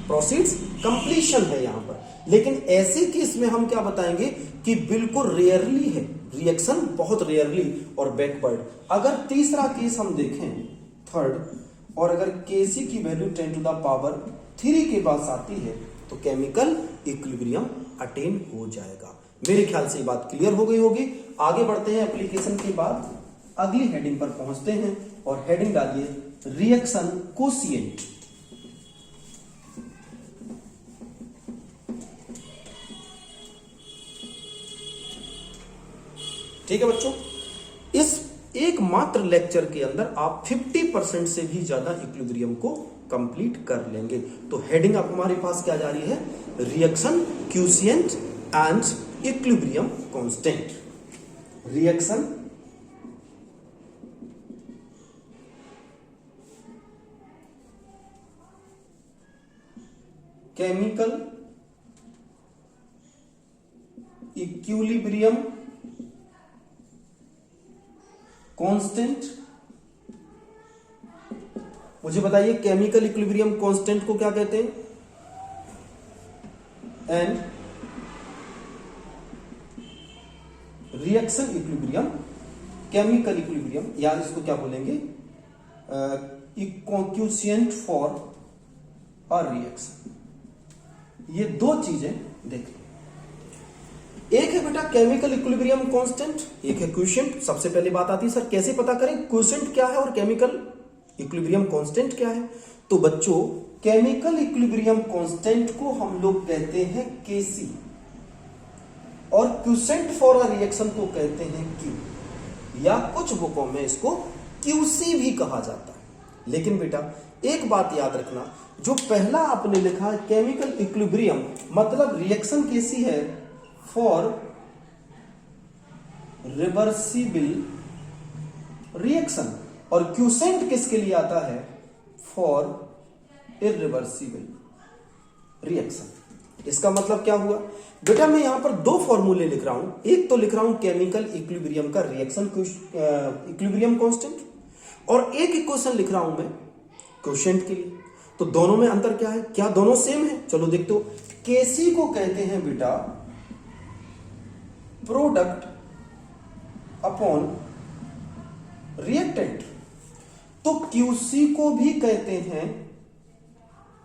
प्रोसीड्स कंप्लीशन है यहां पर, लेकिन ऐसे केस में हम क्या बताएंगे कि बिल्कुल रेयरली है रिएक्शन, बहुत रेयरली और बैकवर्ड। अगर तीसरा केस हम देखें, थर्ड, और अगर Kc की वैल्यू 10 टू द पावर 3 के पास आती है तो केमिकल इक्विलिब्रियम अटेन हो जाएगा। मेरे ख्याल से ये बात क्लियर हो गई होगी। आगे बढ़ते हैं एप्लीकेशन के बाद अगली हेडिंग पर पहुंचते हैं और हेडिंग डालिए रिएक्शन कोशिएंट। ठीक है बच्चों, इस एकमात्र लेक्चर के अंदर आप 50% से भी ज्यादा इक्विलिब्रियम को कंप्लीट कर लेंगे। तो हेडिंग अब हमारे पास क्या जा रही है, reaction quotient and equilibrium constant. Reaction chemical equilibrium constant. मुझे बताइए केमिकल इक्विलिब्रियम कांस्टेंट को क्या कहते हैं, and reaction equilibrium chemical equilibrium, या इसको क्या बोलेंगे, कोएफिशिएंट फॉर अ रिएक्शन। ये दो चीजें देखें, एक है बेटा केमिकल इक्विलिब्रियम कांस्टेंट, एक है क्वोशिएंट। सबसे पहले बात आती है सर कैसे पता करें क्वोशिएंट क्या है और केमिकल इक्विलिब्रियम कांस्टेंट क्या है। तो बच्चों केमिकल इक्विलिब्रियम कांस्टेंट को हम लोग कहते हैं Kc और क्वोशिएंट फॉर अ रिएक्शन को कहते हैं Q, या कुछ बुकों में इसको Qc भी कहा जाता है। लेकिन बेटा एक बात याद रखना, जो पहला आपने लिखा है केमिकल इक्विलिब्रियम मतलब रिएक्शन कैसी है, फॉर रिवर्सिबल रिएक्शन, और क्वोशिएंट किसके लिए आता है, फॉर इरिवर्सिबल रिएक्शन। इसका मतलब क्या हुआ बेटा, मैं यहां पर दो फॉर्मूले लिख रहा हूं, एक तो लिख रहा हूं केमिकल इक्विलिब्रियम का रिएक्शन इक्विलिब्रियम कांस्टेंट, और एक इक्वेशन लिख रहा हूं मैं क्वोशिएंट के लिए। तो दोनों में अंतर क्या है, क्या दोनों सेम है, चलो देखते हो। Kc को कहते हैं बेटा प्रोडक्ट अपॉन रिएक्टेंट, तो Qc को भी कहते हैं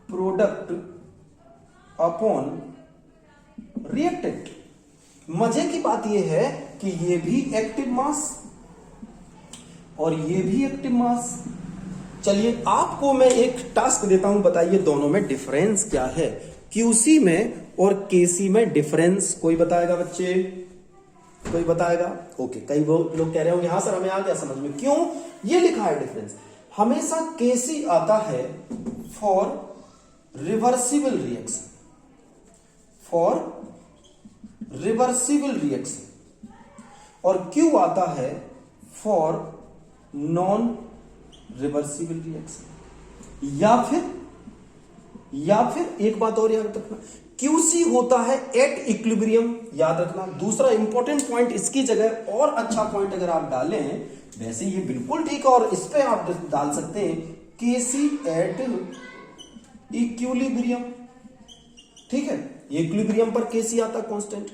प्रोडक्ट अपॉन रिएक्टेंट। मजे की बात यह है कि ये भी एक्टिव मास और ये भी एक्टिव मास। चलिए आपको मैं एक टास्क देता हूं, बताइए दोनों में डिफरेंस क्या है, Qc में और Kc में डिफरेंस। कोई बताएगा बच्चे, कोई बताएगा? ओके, कई लोग कह रहे होंगे हाँ सर हमें आ गया समझ में, क्यों ये लिखा है डिफरेंस। हमेशा Kc आता है for reversible reaction, for reversible reaction, और Q आता है फॉर नॉन रिवर्सिबल रिएक्शन। या फिर एक बात और याद रखना, Qc होता है एट इक्विलिब्रियम, याद रखना। दूसरा इंपॉर्टेंट पॉइंट इसकी जगह और अच्छा पॉइंट अगर आप डालें, वैसे ये बिल्कुल ठीक है और इस पे आप डाल सकते हैं Kc एट इक्विलिब्रियम, ठीक है। ये इक्विलिब्रियम पर Kc आता है कांस्टेंट,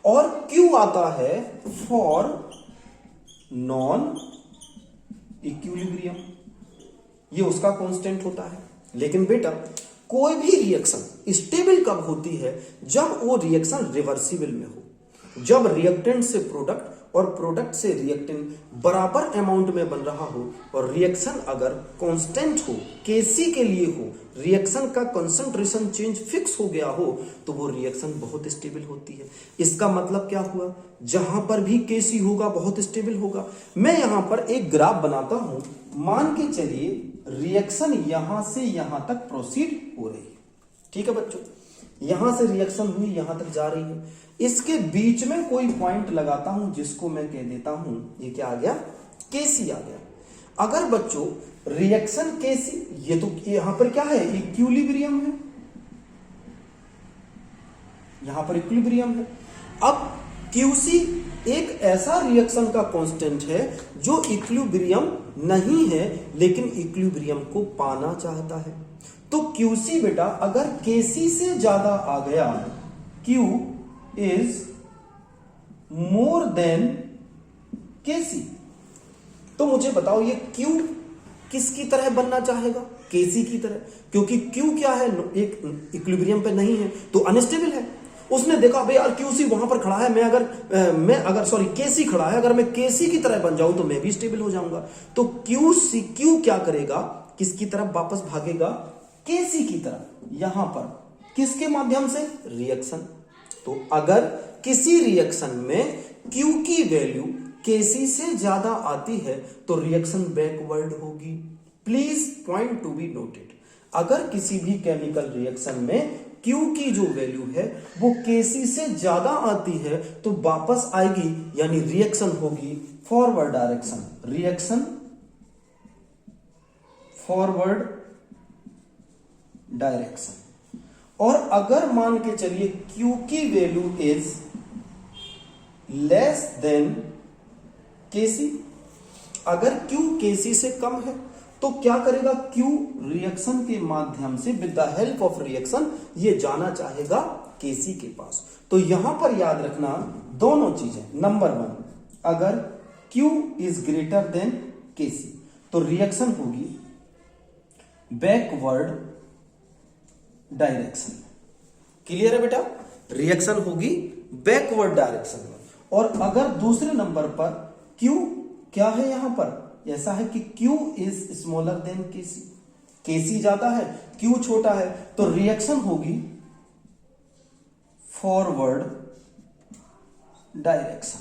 और Q आता है फॉर नॉन इक्विलिब्रियम, ये उसका कांस्टेंट होता है। लेकिन बेटा कोई भी रिएक्शन स्टेबल कब होती है, जब वो रिएक्शन रिवर्सिबल में हो, जब रिएक्टेंट से प्रोडक्ट और प्रोडक्ट से रिएक्टेंट बराबर अमाउंट में बन रहा हो, और रिएक्शन अगर कांस्टेंट हो, Kc के लिए हो, रिएक्शन का कंसंट्रेशन चेंज फिक्स हो गया हो, तो वो रिएक्शन बहुत स्टेबल होती है। इसका मतलब क्या हुआ, जहां पर भी Kc होगा बहुत स्टेबल होगा। मैं यहां पर एक ग्राफ बनाता हूं, मान के चलिए रिएक्शन यहां से यहां तक प्रोसीड हो रही है, ठीक है बच्चों, यहां से रिएक्शन हुई यहां तक जा रही है, इसके बीच में कोई पॉइंट लगाता हूं जिसको मैं कह देता हूं, ये क्या आ गया, Kc आ गया। अगर बच्चों रिएक्शन Kc, ये तो यहां पर क्या है, इक्विलिब्रियम है, यहां पर इक्विलिब्रियम है। अब Qc एक ऐसा रिएक्शन का कांस्टेंट है जो इक्विलिब्रियम नहीं है, लेकिन इक्विलिब्रियम को पाना चाहता है। तो Qc बेटा अगर Kc से ज्यादा आ गया, Q is more than Kc, तो मुझे बताओ ये Q किसकी तरह बनना चाहेगा, Kc की तरह, क्योंकि Q क्या है, एक इक्विलिब्रियम पे नहीं है तो अनस्टेबल है। उसने देखा भाई यार क्यूसी वहां पर खड़ा है, मैं अगर सॉरी केसी खड़ा है, अगर मैं केसी की तरह बन जाऊं तो मैं भी स्टेबल हो जाऊंगा। तो क्यू क्या करेगा, किसकी तरफ वापस भागेगा, केसी की तरफ। यहां पर किसके माध्यम से, रिएक्शन। तो अगर किसी रिएक्शन में क्यू की वैल्यू केसी से ज्यादा आती है तो रिएक्शन बैकवर्ड होगी। Please point to be noted, अगर किसी भी केमिकल रिएक्शन में Q की जो वैल्यू है वो Kc से ज्यादा आती है तो वापस आएगी, यानी रिएक्शन होगी forward direction, reaction forward direction. और अगर मान के चलिए Q की value is less than Kc, अगर Q Kc से कम है तो क्या करेगा, Q रिएक्शन के माध्यम से with the help of reaction ये जाना चाहेगा Kc के पास। तो यहां पर याद रखना दोनों चीजें। नंबर 1, अगर Q is greater then Kc तो रिएक्शन होगी बैकवर्ड डायरेक्शन। क्लियर है बेटा, रिएक्शन होगी बैकवर्ड डायरेक्शन में। और अगर दूसरे नंबर पर Q क्या है, यहां पर ऐसा है कि Q is smaller than Kc, Kc ज्यादा है Q छोटा है, तो रिएक्शन होगी फॉरवर्ड डायरेक्शन।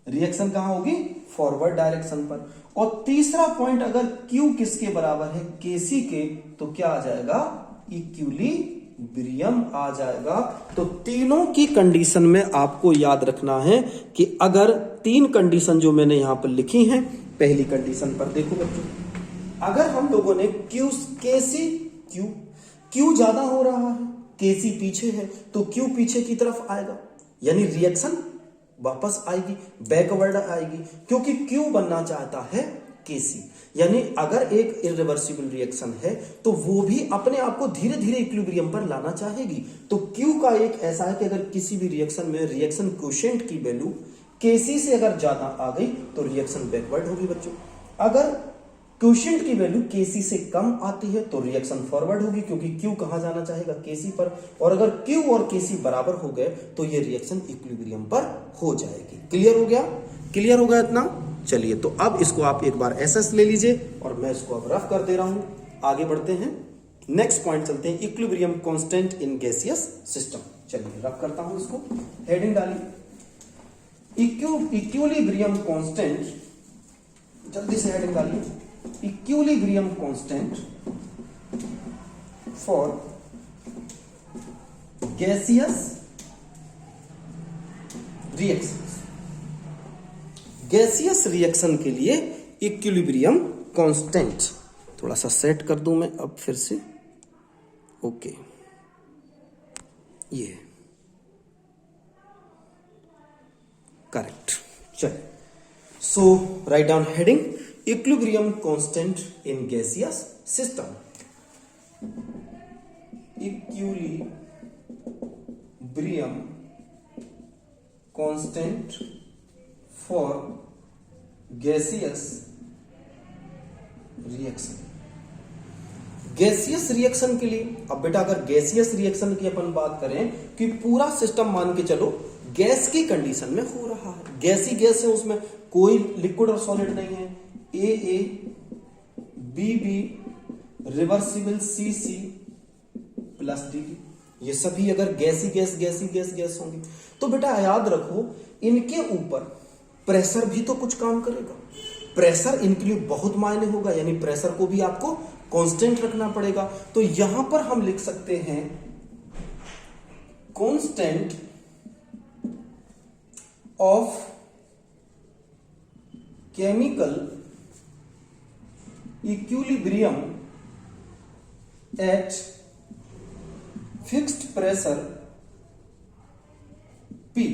रिएक्शन कहां होगी, फॉरवर्ड डायरेक्शन पर। और तीसरा पॉइंट, अगर Q किसके बराबर है, Kc के, तो क्या आ जाएगा, इक्विलिब्रियम आ जाएगा। तो तीनों की कंडीशन में आपको याद रखना है कि अगर 3 कंडीशन जो मैंने यहां पर लिखी हैं, पहली कंडीशन पर देखो बच्चों, अगर हम लोगों ने Q ज्यादा हो रहा है, Kc पीछे है, तो Q पीछे की तरफ आएगा, यानी रिएक्शन वापस आएगी, बैकवर्ड आएगी, क्योंकि Q बनना चाहता है Kc। यानी अगर एक इरिवर्सिबल रिएक्शन है तो वो भी अपने आप को धीरे धीरे इक्विलिब्रियम पर लाना चाहेगी। तो Q का एक ऐसा है कि अगर किसी भी रिएक्शन में रिएक्शन क्वोशिएंट की वैल्यू Kc से अगर ज्यादा आ गई तो रिएक्शन बैकवर्ड होगी बच्चों। अगर क्वोशिएंट की वैल्यू Kc से कम आती है तो रिएक्शन फॉरवर्ड होगी, क्योंकि Q कहां जाना चाहेगा, Kc पर। और अगर Q और Kc बराबर हो गए तो ये रिएक्शन इक्विलिब्रियम पर हो जाएगी। क्लियर हो गया, क्लियर हो गया इतना। चलिए, तो अब इसको आप एक बार एसएस ले लीजिए और मैं इसको अब रफ कर दे रहा हूं। आगे बढ़ते हैं, नेक्स्ट पॉइंट चलते हैं, equilibrium constant in gaseous system. चलिए रफ करता हूं इसको, हेडिंग डालिए, इक्विलिब्रियम कांस्टेंट, जल्दी से हेडिंग डालिए, equilibrium constant for gaseous reaction. Gaseous reaction के लिए इक्विलिब्रियम कांस्टेंट, थोड़ा सा सेट कर दूं मैं अब फिर से, ओके, ये करेक्ट। चलिए, so write down heading, equilibrium constant in gaseous system. Equilibrium constant for gaseous reaction. Gaseous reaction के लिए, अब बेटा अगर गैसियस रिएक्शन की अपन बात करें कि पूरा सिस्टम मान के चलो गैस की कंडीशन में हो रहा है, गैस ही गैस है, उसमें कोई लिक्विड और सॉलिड नहीं है, A B B reversible C C plus D D, ये सभी अगर गैसी गैस गैसी गैस गैस होंगी तो बेटा याद रखो इनके ऊपर प्रेशर भी तो कुछ काम करेगा। प्रेशर इनके लिए बहुत मायने होगा, यानी प्रेशर को भी आपको कांस्टेंट रखना पड़ेगा। तो यहां पर हम लिख सकते हैं constant of chemical equilibrium at fixed pressure P,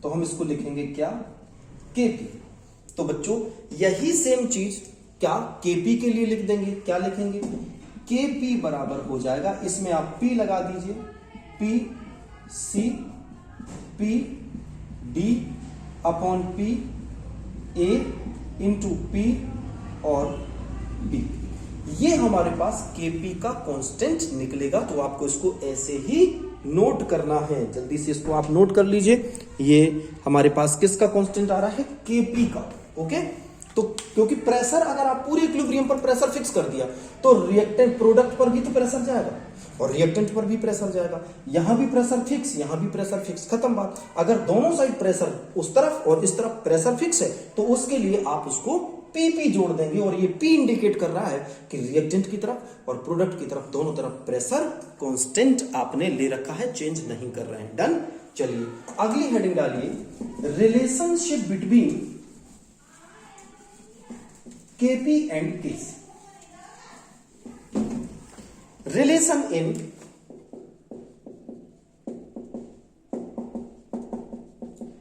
तो हम इसको लिखेंगे क्या, Kp। तो बच्चों यही सेम चीज क्या Kp के लिए लिख देंगे, क्या लिखेंगे, Kp बराबर हो जाएगा, इसमें आप P लगा दीजिए, P C P D upon P A into P और B। ये हमारे पास Kp का कांस्टेंट निकलेगा। तो आपको इसको ऐसे ही नोट करना है, जल्दी से इसको आप नोट कर लीजिए। ये हमारे पास किसका कांस्टेंट आ रहा है, Kp का। ओके, तो क्योंकि प्रेशर अगर आप पूरे इक्विलिब्रियम पर प्रेशर फिक्स कर दिया तो रिएक्टेंट प्रोडक्ट पर भी तो प्रेशर जाएगा और रिएक्टेंट पर भी प्रेशर जाएगा। यहां भी प्रेशर फिक्स, यहां भी प्रेशर फिक्स, खत्म बात। अगर दोनों साइड प्रेशर, उस तरफ और इस तरफ प्रेशर फिक्स है तो उसके लिए आप उसको Pp जोड़ देंगे और ये P इंडिकेट कर रहा है कि रिएक्टेंट की तरफ और प्रोडक्ट की तरफ दोनों तरफ प्रेशर कांस्टेंट आपने ले रखा है, चेंज नहीं कर रहे हैं। डन। चलिए अगली हेडिंग डालिए, relationship between Kp and Kc। Relation in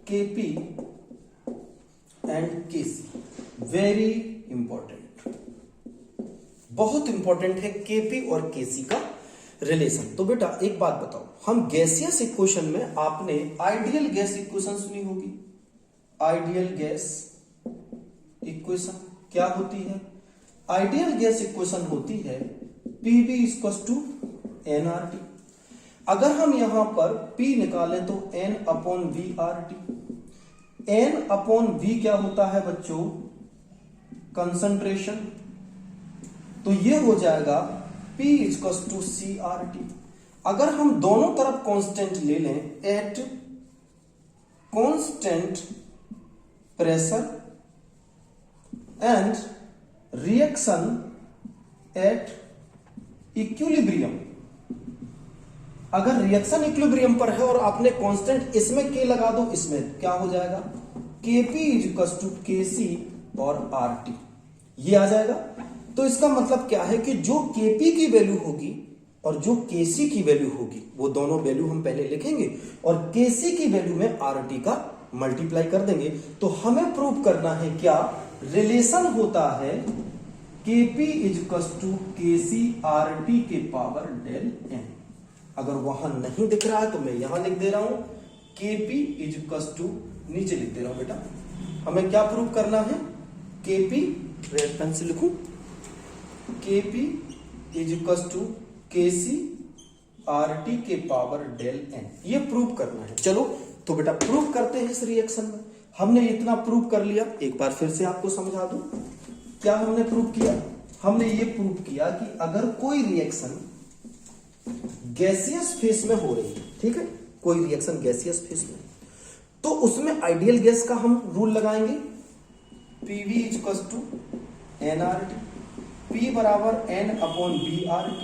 Kp and Kc, very important, बहुत इंपॉर्टेंट है Kp और Kc का रिलेशन। तो बेटा एक बात बताओ, हम गैसियस इक्वेशन में आपने आइडियल गैस इक्वेशन सुनी होगी। आइडियल गैस इक्वेशन क्या होती है? आइडियल गैस इक्वेशन होती है Pv = nRT। अगर हम यहां पर P निकालें तो n/V/RT। n/V क्या होता है बच्चों? कंसंट्रेशन। तो ये हो जाएगा P = CRT। अगर हम दोनों तरफ कांस्टेंट ले लें, at constant pressure and reaction at equilibrium. अगर रिएक्शन इक्विलिब्रियम पर है और आपने कांस्टेंट इसमें K लगा दो, इसमें क्या हो जाएगा? Kp = Kc और RT, ये आ जाएगा। तो इसका मतलब क्या है कि जो Kp की वैल्यू होगी और जो Kc की वैल्यू होगी वो दोनों वैल्यू हम पहले लिखेंगे और Kc की वैल्यू में RT का मल्टीप्लाई कर देंगे। तो हमें प्रूव करना है क्या? रिलेशन होता है Kp = Kc RT के पावर del n। अगर वहां नहीं दिख रहा है तो मैं यहां लिख दे रहा हूं Kp = नीचे लिख दे रहा हूं बेटा। हमें क्या प्रूव करना है? Kp, रेड पेन से लिखूं, Kp = Kc RT के पावर del n, ये प्रूव करना है। चलो तो बेटा प्रूव करते हैं इस रिएक्शन में। हमने इतना प्रूव कर लिया, एक बार फिर से आपको समझा दूं। क्या हमने प्रूव किया? हमने ये प्रूव किया कि अगर कोई रिएक्शन गैसियस फेस में हो रही है, ठीक है, कोई रिएक्शन गैसियस फेस में, तो उसमें आइडियल गैस का हम रूल लगाएंगे, Pv = nRT, P = n/V/RT,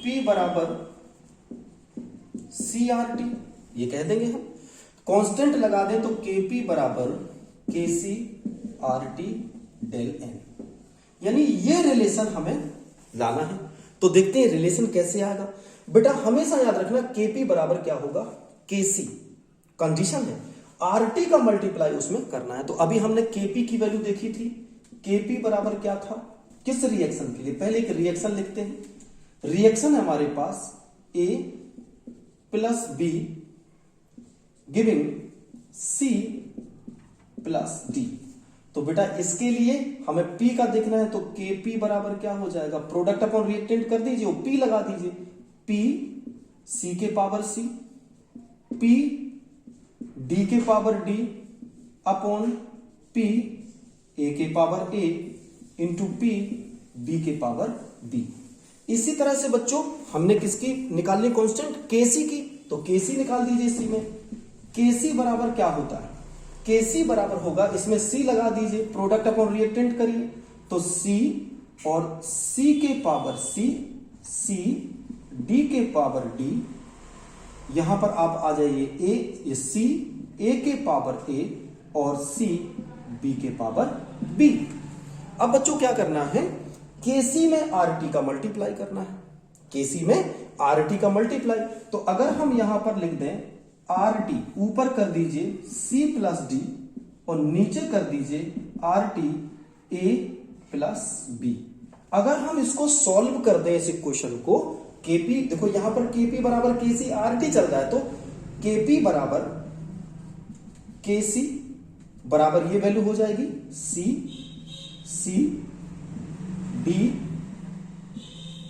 P = CRT, ये कह देंगे हम। कांस्टेंट लगा दें तो Kp = Kc RT del n, यानी ये रिलेशन हमें लाना है। तो देखते हैं रिलेशन कैसे आएगा। बेटा हमेशा याद रखना Kp बराबर क्या होगा? Kc, कंडीशन है, RT का मल्टीप्लाई उसमें करना है। तो अभी हमने Kp की वैल्यू देखी थी, Kp बराबर क्या था किस रिएक्शन के लिए? पहले एक रिएक्शन लिखते हैं। रिएक्शन है हमारे पास A + B giving C + D। तो बेटा इसके लिए हमें P का देखना है तो Kp बराबर क्या हो जाएगा? प्रोडक्ट अपॉन रिएक्टेंट कर दीजिए, P लगा दीजिए, P C के पावर C, P D के power D upon P A के power A into P B के पावर B। इसी तरह से बच्चों हमने किसकी निकालनी कांस्टेंट? Kc की, तो Kc निकाल दीजिए इसी में। Kc बराबर क्या होता है? Kc बराबर होगा, इसमें C लगा दीजिए, प्रोडक्ट अपॉन रिएक्टेंट करिए, तो C और C के पावर C, C D के पावर D, यहां पर आप आ जाइए A, ये C A के पावर A और C B के पावर B। अब बच्चों क्या करना है? Kc में RT का मल्टीप्लाई करना है, Kc में RT का मल्टीप्लाई। तो अगर हम यहां पर लिख दें RT, ऊपर कर दीजिए C + D और नीचे कर दीजिए RT A + B। अगर हम इसको सॉल्व कर दें इस इक्वेशन को, Kp देखो यहां पर Kp बराबर Kc RT चल रहा है, तो Kp बराबर Kc बराबर ये वैल्यू हो जाएगी C D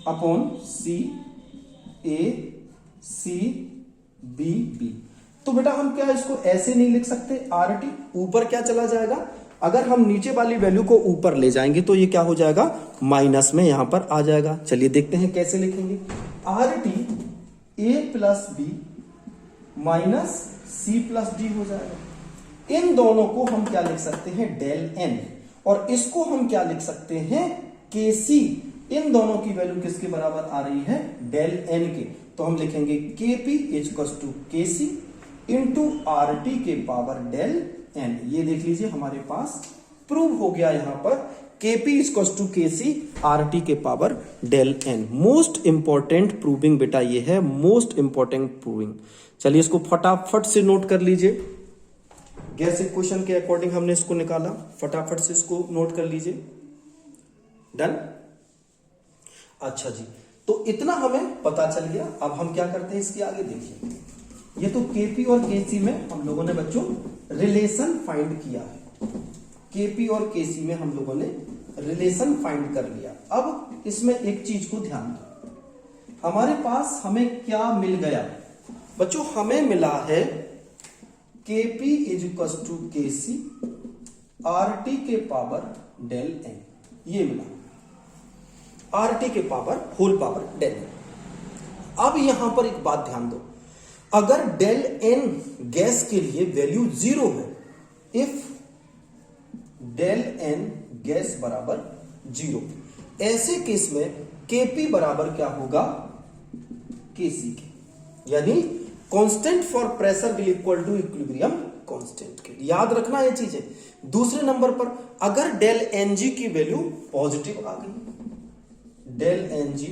upon C A C B B. तो बेटा हम क्या इसको ऐसे नहीं लिख सकते, आर टी ऊपर क्या चला जाएगा, अगर हम नीचे वाली वैल्यू को ऊपर ले जाएंगे तो ये क्या हो जाएगा, माइनस में यहां पर आ जाएगा। चलिए देखते हैं कैसे लिखेंगे, R T A plus B minus C plus D हो जाएगा। इन दोनों को हम क्या लिख सकते हैं, डेल एन, और इसको हम क्या लिख सकते हैं, के सी। इन दोनों की वैल्यू किसके बराबर आ रही है, डेल एन के। तो हम लिखेंगे के P इजकस to K C into are T के पावर डेल एन। ये देख लीजिए हमारे पास प्रूव हो गया यहां पर, केपी इजकस to K C R T के power del N. Most important proving बेटा ये है, मोस्ट इंपॉर्टेंट प्रूविंग। चलिए इसको फटाफट से नोट कर लीजिए, गैस इक्वेशन के अकॉर्डिंग हमने इसको निकाला, फटाफट से इसको नोट कर लीजिए। डन। अच्छा जी, तो इतना हमें पता चल गया। अब हम क्या करते हैं, इसके आगे देखिए, ये तो केपी और केसी में हम लोगों ने बच्चों रिलेशन फाइंड किया है। केपी और केसी में हम लोगों ने रिलेशन फाइंड कर लिया। अब इसमें एक चीज को ध्यान दो, हमारे पास हमें क्या मिल गया बच्चों, हमें मिला है KP is equal to K C R T के पावर डेल एन, ये मिला, आर टी के power whole power del N. अब यहां पर एक बात ध्यान दो, अगर डेल एन गैस के लिए वैल्यू 0 है, इफ डेल एन गैस बराबर 0, ऐसे केस में केपी बराबर क्या होगा, केसी के, यानी constant for pressure will equal to equilibrium constant के। याद रखना ये चीजें। दूसरे नंबर पर अगर डेल एन जी की वैल्यू पॉजिटिव आ गई, डेल एन जी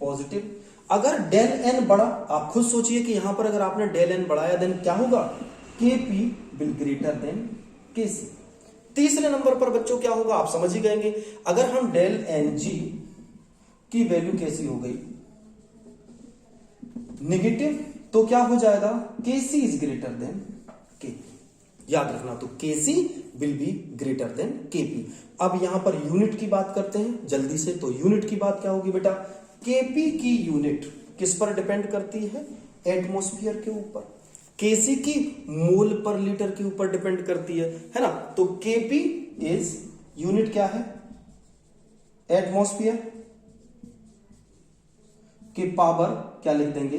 पॉजिटिव, अगर डेल एन बढ़ा, आप खुद सोचिए कि यहां पर अगर आपने डेल एन बढ़ाया देन क्या होगा, के पी विल ग्रेटर देन के सी। तीसरे नंबर पर बच्चों क्या होगा, आप समझ ही गएंगे, अगर हम डेल एन जी की वैल्यू कैसी हो गई, नेगेटिव, तो क्या हो जाएगा, के सी इज ग्रेटर देन के पी। याद रखना, तो के सी विल बी ग्रेटर देन के पी। अब यहां पर यूनिट की बात करते हैं जल्दी से। तो यूनिट की बात क्या होगी बेटा, केपी की यूनिट किस पर डिपेंड करती है, एटमॉस्फेयर के ऊपर। केसी की मोल पर लीटर के ऊपर डिपेंड करती है ना। तो केपी इज यूनिट क्या है, एटमॉस्फेयर के पावर क्या लिख देंगे,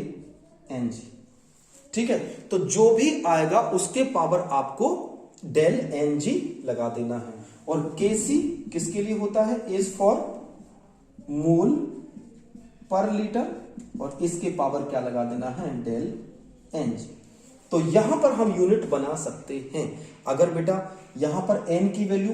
एनजी। ठीक है, तो जो भी आएगा उसके पावर आपको डेल एनजी लगा देना है। और केसी किसके लिए होता है, इज फॉर मोल पर लीटर, और इसके पावर क्या लगा देना है, डेल एनजी। तो यहां पर हम यूनिट बना सकते हैं। अगर बेटा यहां पर एन की वैल्यू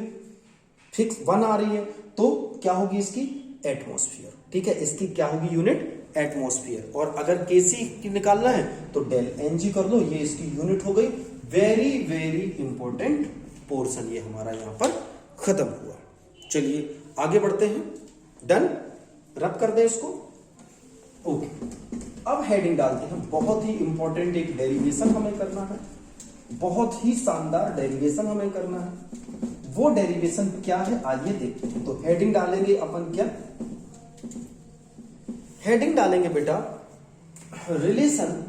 फिक्स 1 आ रही है तो क्या होगी इसकी, एटमॉस्फेयर। ठीक है, इसकी क्या होगी यूनिट, एटमॉस्फेयर। और अगर केसी की निकालना है तो डेल एनजी कर लो, ये इसकी यूनिट हो गई। वेरी वेरी इंपॉर्टेंट पोर्शन ये हमारा यहां पर खत्म हुआ। चलिए आगे बढ़ते हैं। डन, रब कर दें इसको। ओके, अब हेडिंग डालते हैं। बहुत ही इंपॉर्टेंट एक डेरिवेशन हमें करना है, बहुत ही शानदार डेरिवेशन हमें करना है। वो डेरिवेशन क्या है आइए देखते हैं। तो हेडिंग डालेंगे अपन, क्या हेडिंग डालेंगे बेटा, रिलेशन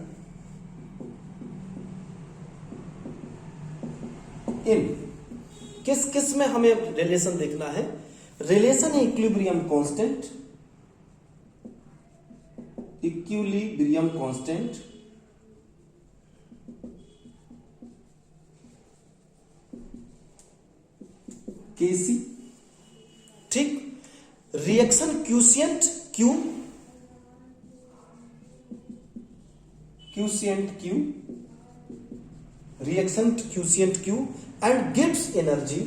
इन, किस किस में हमें रिलेशन देखना है, relation equilibrium constant, equilibrium constant KC. ठीक, reaction quotient Q, quotient Q, reaction quotient Q and Gibbs energy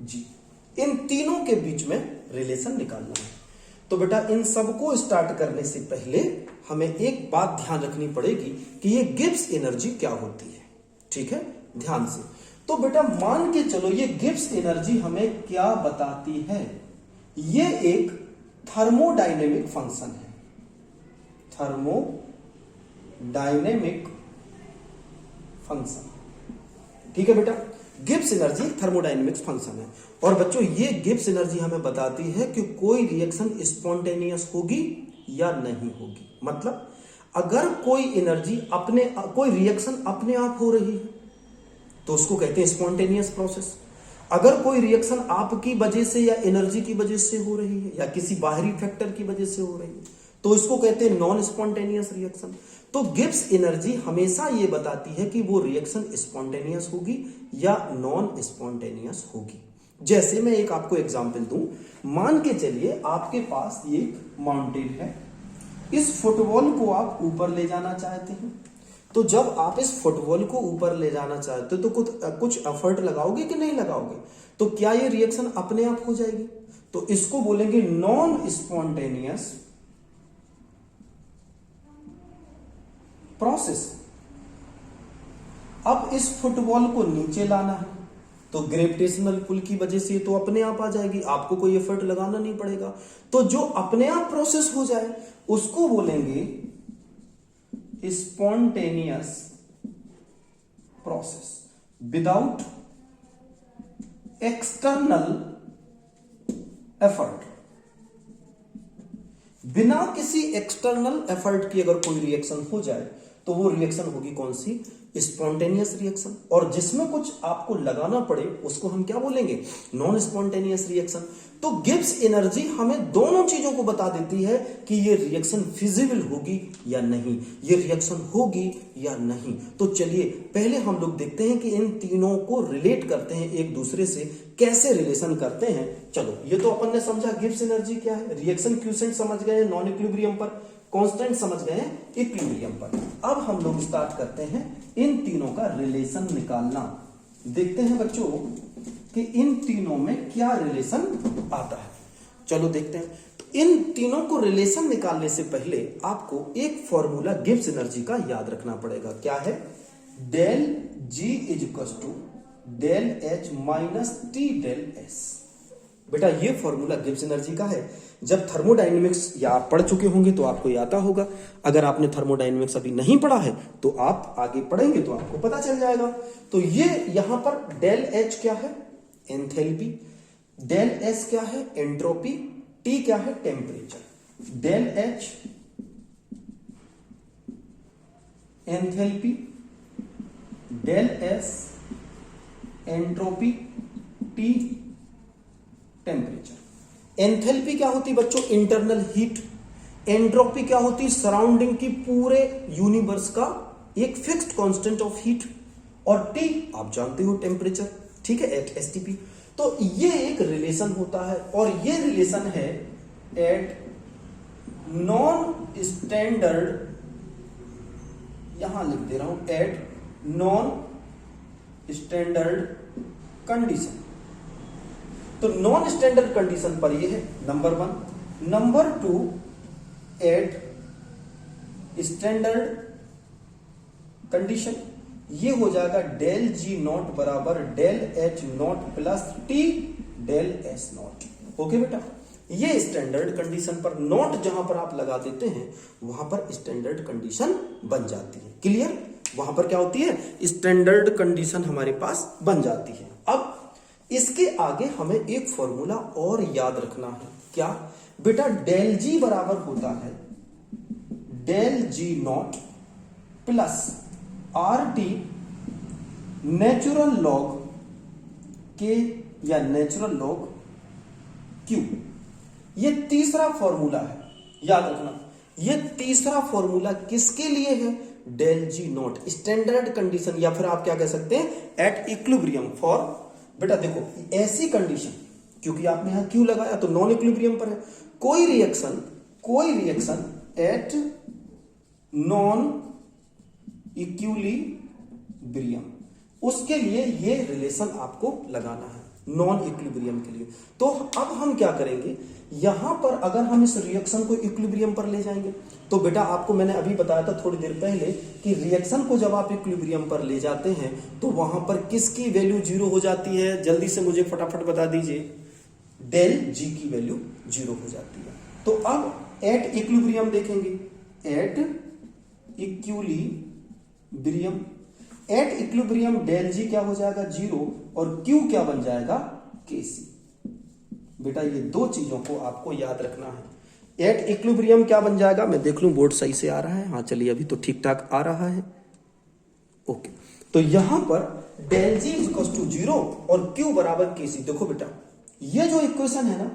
G. इन तीनों के बीच में रिलेशन निकालना है। तो बेटा इन सबको स्टार्ट करने से पहले हमें एक बात ध्यान रखनी पड़ेगी कि ये गिब्स एनर्जी क्या होती है। ठीक है, ध्यान से। तो बेटा मान के चलो ये गिब्स एनर्जी हमें क्या बताती है, ये एक थर्मोडायनेमिक फंक्शन है, थर्मोडायनेमिक फंक्शन। ठीक है बेटा, गिब्स एनर्जी एक थर्मोडायनेमिक्स फंक्शन है। और बच्चों ये गिब्स एनर्जी हमें बताती है कि कोई रिएक्शन स्पॉन्टेनियस होगी या नहीं होगी। मतलब अगर कोई रिएक्शन अपने आप हो रही है तो उसको कहते हैं स्पॉन्टेनियस प्रोसेस। अगर कोई रिएक्शन आपकी वजह से या एनर्जी की वजह से हो रही है या किसी बाहरी फैक्टर की वजह से हो रही है तो इसको कहते हैं नॉन स्पॉन्टेनियस रिएक्शन। तो गिब्स एनर्जी हमेशा ये बताती है कि वो रिएक्शन स्पॉन्टेनियस होगी या नॉन स्पॉन्टेनियस होगी। जैसे मैं एक आपको एग्जांपल दूं, मान के चलिए आपके पास ये माउंटेन है, इस फुटबॉल को आप ऊपर ले जाना चाहते हैं। तो जब आप इस फुटबॉल को ऊपर ले जाना चाहते हो तो कुछ एफर्ट लगाओगे कि नहीं लगाओगे? तो क्या ये रिएक्शन अपने आप हो जाएगी? तो इसको बोलेंगे नॉन स्पॉन्टेनियस प्रोसेस। अब इस फुटबॉल को नीचे लाना है तो ग्रेविटेशनल पुल की वजह से तो अपने आप आ जाएगी, आपको कोई एफर्ट लगाना नहीं पड़ेगा। तो जो अपने आप प्रोसेस हो जाए उसको बोलेंगे spontaneous process without external effort. बिना किसी एक्सटर्नल एफर्ट की अगर कोई रिएक्शन हो जाए तो वो रिएक्शन होगी कौन सी? Spontaneous reaction. और जिसमें कुछ आपको लगाना पड़े उसको हम क्या बोलेंगे? Non spontaneous reaction. तो गिब्स एनर्जी हमें दोनों चीजों को बता देती है कि ये रिएक्शन फिजिबल होगी या नहीं, ये रिएक्शन होगी या नहीं। तो चलिए पहले हम लोग देखते हैं कि इन तीनों को रिलेट करते हैं, एक दूसरे से कैसे रिलेशन करते हैं। चलो ये तो अपन ने समझा गिब्स एनर्जी क्या है, रिएक्शन क्यूसेंट समझ गए, नॉन इक्विलिब्रियम पर, कांस्टेंट समझ गए, इक्विलिब्रियम पर। अब हम लोग स्टार्ट करते हैं इन तीनों का रिलेशन निकालना। देखते हैं बच्चों कि इन तीनों में क्या रिलेशन आता है। चलो देखते हैं। तो इन तीनों को रिलेशन निकालने से पहले आपको एक फॉर्मूला गिब्स एनर्जी का याद रखना पड़ेगा। क्या है? Del G is equal to del H minus T del S. बेटा ये फॉर्मूला गिब्स एनर्जी का है। जब थर्मोडायनेमिक्स या आप पढ़ चुके होंगे तो आपको याद आता होगा। अगर आपने थर्मोडायनेमिक्स अभी नहीं पढ़ा है तो आप आगे पढ़ेंगे तो आपको पता चल जाएगा। तो ये यहां पर डेल एच क्या है? एंथैल्पी। डेल एस क्या है? एंट्रोपी। टी क्या है? Temperature. Del H enthalpy, del S entropy, T temperature. Enthalpy क्या होती बच्चों? Internal heat. एंट्रोपी क्या होती? सराउंडिंग की पूरे यूनिवर्स का एक फिक्स्ड कांस्टेंट ऑफ हीट। और टी आप जानते हो टेम्परेचर, ठीक है, एट एसटीपी। तो ये एक रिलेशन होता है और ये रिलेशन है एट नॉन स्टैंडर्ड, यहां लिख दे रहा हूं, एट नॉन स्टैंडर्ड कंडीशन। तो नॉन स्टैंडर्ड कंडीशन पर ये है number 1। Number 2 at standard condition ये हो जाएगा डेल जी नॉट बराबर del H naught plus T del S naught. Okay बेटा, ये स्टैंडर्ड कंडीशन पर नॉट जहां पर आप लगा देते हैं वहां पर स्टैंडर्ड कंडीशन बन जाती है। क्लियर? वहां पर क्या होती है? स्टैंडर्ड कंडीशन हमारे पास बन जाती है। अब इसके आगे हमें एक फॉर्मूला और याद रखना है। क्या बेटा? डेल जी बराबर होता है del G naught plus R T natural log K या नेचुरल लॉग क्यू। ये तीसरा फॉर्मूला है, याद रखना। ये तीसरा फॉर्मूला किसके लिए है? Del G naught standard condition, या फिर आप क्या कह सकते हैं एट इक्विलिब्रियम फॉर। बेटा देखो ऐसी कंडीशन, क्योंकि आपने यहां क्यू लगाया तो नॉन इक्विलिब्रियम पर है। कोई रिएक्शन एट नॉन इक्विलिब्रियम, उसके लिए ये रिलेशन आपको लगाना है नॉन इक्विलिब्रियम के लिए। तो अब हम क्या करेंगे, यहां पर अगर हम इस रिएक्शन को इक्विलिब्रियम पर ले जाएंगे तो बेटा आपको मैंने अभी बताया था थोड़ी देर पहले कि रिएक्शन को जब आप इक्विलिब्रियम पर ले जाते हैं तो वहां पर किसकी वैल्यू 0 हो जाती है? जल्दी से मुझे फटाफट बता दीजिए। डेल जी की वैल्यू 0 हो जाती है। तो अब एट इक्विलिब्रियम देखेंगे, at equilibrium at equilibrium del G क्या हो जाएगा 0 और क्यू क्या बन जाएगा केसी। बेटा ये दो चीजों को आपको याद रखना है। एट इक्विलिब्रियम क्या बन जाएगा, मैं देख लूं बोर्ड सही से आ रहा है, हाँ चलिए अभी तो ठीक ठाक आ रहा है। ओके, तो यहां पर डेल जी इक्वल टू 0 और क्यू बराबर केसी। देखो बेटा ये जो इक्वेशन है ना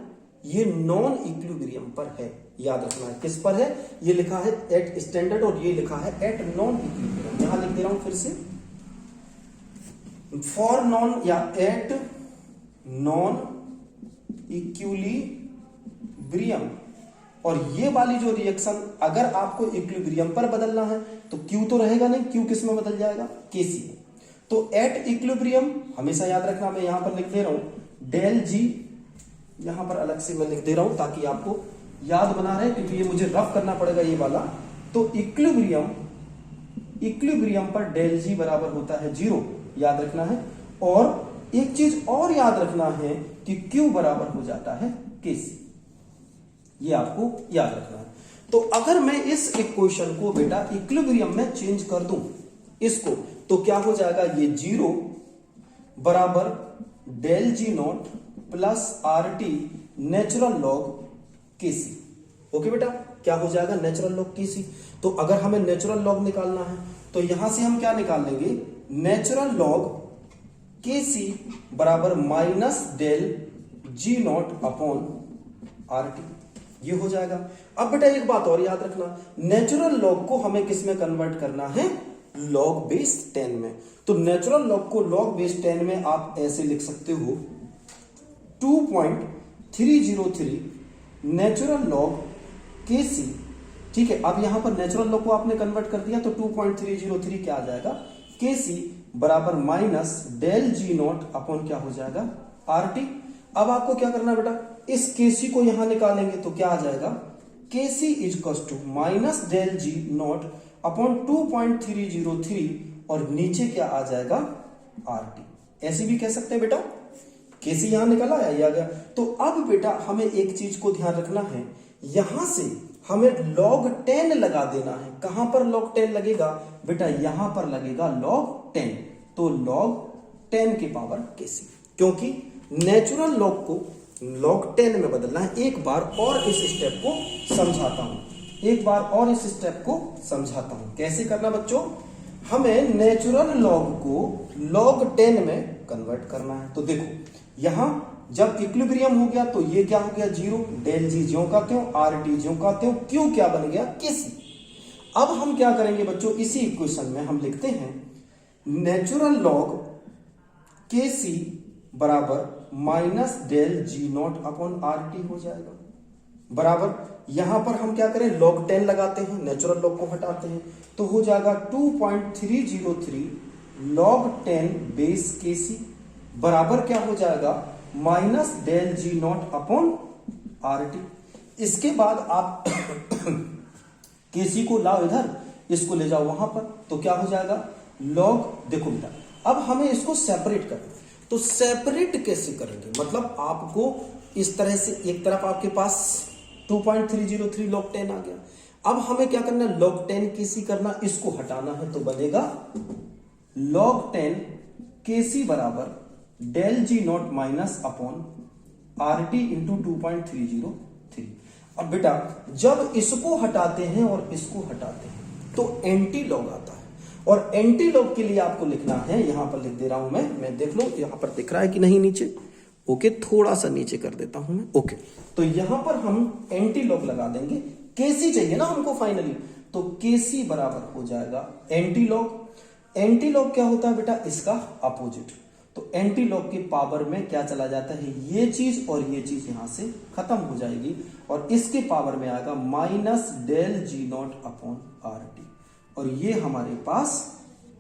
ये नॉन इक्विलिब्रियम पर है, याद रखना है। किस पर है, ये लिखा है एट स्टैंडर्ड और ये लिखा है एट नॉन इक्विलिब्रियम। यहां लिख दे रहा हूं फिर से, फॉर नॉन या एट नॉन इक्विलिब्रियम। और ये वाली जो रिएक्शन अगर आपको इक्विलिब्रियम पर बदलना है तो क्यू तो रहेगा नहीं, क्यू किस में बदल जाएगा केसी में। तो एट इक्विलिब्रियम हमेशा याद रखना, मैं यहां पर लिख दे रहा हूं डेल जी, यहां पर अलग से मैं लिख दे रहा हूं ताकि आपको याद बना रहे, क्योंकि ये मुझे रफ करना पड़ेगा ये वाला। तो इक्विलिब्रियम पर डेल जी बराबर होता है 0, याद रखना है। और एक चीज और याद रखना है कि क्यू बराबर हो जाता है केसी, ये आपको याद रखना है। तो अगर मैं इस इक्वेशन को बेटा इक्विलिब्रियम में चेंज कर दूं इसको, तो क्या हो जाएगा, ये 0 बराबर del G naught plus R T natural log KC. Okay बेटा, क्या हो जाएगा नेचुरल लॉग केसी। तो अगर हमें नेचुरल लॉग निकालना है तो यहां से हम क्या निकाल लेंगे, नेचुरल लॉग केसी बराबर minus del G naught upon R T, ये हो जाएगा। अब बेटा एक बात और याद रखना, नेचुरल लॉग को हमें किस में कन्वर्ट करना है, लॉग बेस 10 में। तो नेचुरल लॉग को लॉग बेस 10 में आप ऐसे लिख सकते हो 2.303 नेचुरल लॉग केसी। ठीक है, अब यहां पर नेचुरल लॉग को आपने कन्वर्ट कर दिया तो 2.303 क्या आ जाएगा केसी बराबर minus del G naught upon क्या हो जाएगा आर टी। अब आपको क्या करना है बेटा, इस केसी को यहां निकालेंगे तो क्या आ जाएगा, KC equal to minus del G naught upon 2.303 और नीचे क्या आ जाएगा आर टी। ऐसे भी कह सकते हैं बेटा, केसी यहां निकला है, ये आ गया। तो अब बेटा हमें एक चीज को ध्यान रखना है, यहां से हमें log 10 लगा देना है। कहां पर log 10 लगेगा बेटा, यहां पर लगेगा log 10। तो log 10 की पावर केसी, क्योंकि नेचुरल लॉग को log 10 में बदलना है। एक बार और इस स्टेप को समझाता हूं, एक बार और इस स्टेप को समझाता हूं कैसे करना बच्चों। हमें नेचुरल लॉग को log 10 में कन्वर्ट करना है। तो देखो यहां जब इक्विलिब्रियम हो गया तो ये क्या हो गया 0, डेल जी ज्यों का त्यों, आर टी ज्यों का त्यों, क्यू क्या बन गया केसी। अब हम क्या करेंगे बच्चों, इसी इक्वेशन में हम लिखते हैं नेचुरल लॉग केसी बराबर minus del G naught upon R T हो जाएगा बराबर, यहां पर हम क्या करें log 10 लगाते हैं, नेचुरल लॉग को हटाते हैं तो हो जाएगा 2.303 log 10 बेस केसी बराबर क्या हो जाएगा minus del G naught upon R T. इसके बाद आप केसी को लाओ इधर, इसको ले जाओ वहां पर, तो क्या हो जाएगा log, देखो बेटा अब हमें इसको सेपरेट करना, तो सेपरेट कैसे करेंगे, मतलब आपको इस तरह से एक तरफ आपके पास 2.303 log 10 आ गया। अब हमें क्या करना है, log 10 केसी करना, इसको हटाना है तो बनेगा log 10 केसी बराबर del G naught minus upon R T into 2.303। अब बेटा जब इसको हटाते हैं और इसको हटाते हैं तो एंटी लॉग आता है, और एंटी लॉग के लिए आपको लिखना है, यहां पर लिख दे रहा हूं मैं देख लो यहां पर दिख रहा है कि नहीं नीचे। ओके, थोड़ा सा नीचे कर देता हूं मैं। ओके, तो यहां पर हम एंटी लॉग लगा देंगे, केसी चाहिए ना हमको फाइनली, तो केसी बराबर हो जाएगा एंटी लॉग। एंटी लॉग क्या होता है बेटा, इसका अपोजिट। तो एंटी लॉग के पावर में क्या चला जाता है, ये चीज और ये चीज यहां से खत्म हो जाएगी और इसके पावर में आएगा minus del G naught upon R T, और ये हमारे पास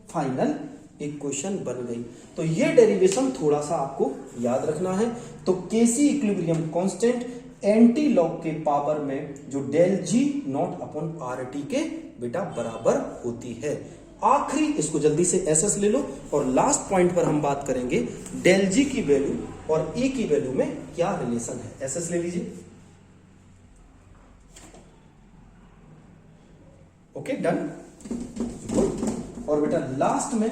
फाइनल इक्वेशन बन गई। तो ये डेरिवेशन थोड़ा सा आपको याद रखना है। तो KC equilibrium constant anti log के पावर में जो del G naught upon R T के बेटा बराबर होती है। आखिरी इसको जल्दी से एसएस ले लो, और लास्ट पॉइंट पर हम बात करेंगे डेल जी की वैल्यू और ई की वैल्यू में क्या रिलेशन है। एसएस ले लीजिए। Okay, done, good. और बेटा लास्ट में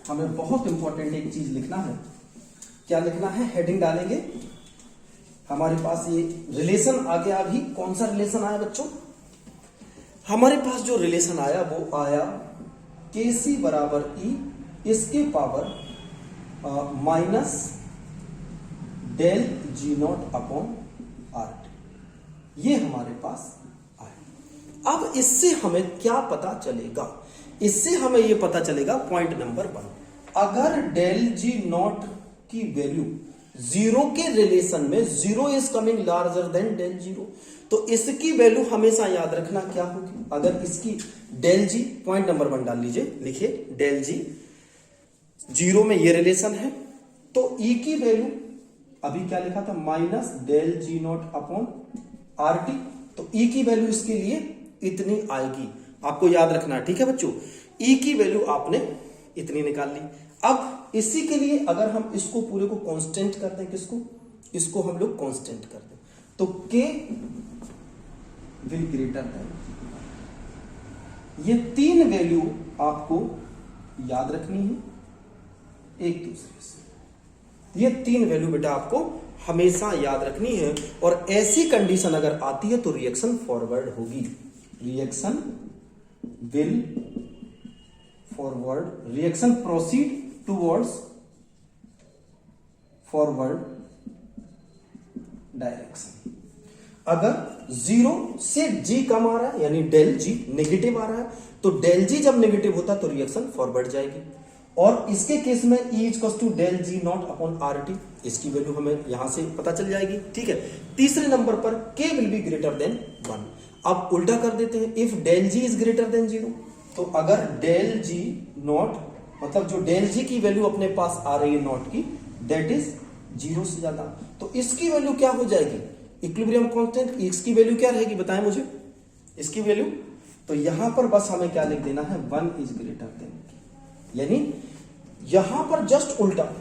हमें बहुत इंपॉर्टेंट एक चीज लिखना है। क्या लिखना है? हेडिंग डालेंगे। हमारे पास ये रिलेशन आ गया। अभी कौन सा रिलेशन आया बच्चों? हमारे पास जो रिलेशन आया वो आया KC बराबर E इसके पावर minus del G not upon RT। ये हमारे पास आया। अब इससे हमें क्या पता चलेगा? इससे हमें ये पता चलेगा पॉइंट नंबर 1, अगर डेल G नॉट की वैल्यू 0 के रिलेशन में 0 is coming larger than del 0, तो इसकी वैल्यू हमेशा याद रखना क्या होगी? अगर इसकी डेल G, पॉइंट नंबर 1 डाल लीजिए, लिखिए डेल G 0 में ये रिलेशन है, तो E की वैल्यू अभी क्या लिखा था? Minus del G not upon RT। तो E की वैल्यू इसके लिए इतनी आएगी, आपको याद रखना है, ठीक है बच्चों? E की वैल्यू आपने इतनी निकाल ली। अब इसी के लिए अगर हम इसको पूरे को कांस्टेंट कर दें, किसको? इसको हम लोग कांस्टेंट कर दें, तो K विल ग्रेटर देन, ये 3 वैल्यू आपको याद रखनी है एक दूसरे से। ये 3 वैल्यू बेटा आपको हमेशा याद रखनी है, और ऐसी कंडीशन अगर आती है तो रिएक्शन फॉरवर्ड होगी। Reaction will forward, reaction proceed towards forward direction. अगर 0 से G कम आ रहा है, यानी डेल G नेगेटिव आ रहा है, तो डेल G जब नेगेटिव होता है तो रिएक्शन फॉरवर्ड जाएगी। और इसके केस में E equals to del G not upon RT, इसकी वैल्यू हमें यहां से पता चल जाएगी, ठीक है? तीसरे नंबर पर K will be greater than 1। अब उल्टा कर देते हैं, if del G is greater than 0, तो अगर डेल G नॉट, मतलब जो डेल G की वैल्यू अपने पास आ रही है नॉट की, दैट इज 0 से ज्यादा, तो इसकी वैल्यू क्या हो जाएगी? Equilibrium constant. इसकी वैल्यू क्या रहेगी बताएं मुझे, इसकी वैल्यू? तो यहां पर बस हमें क्या लिख देना है? 1 इज ग्रेटर देन, यानी यहां पर जस्ट उल्टा।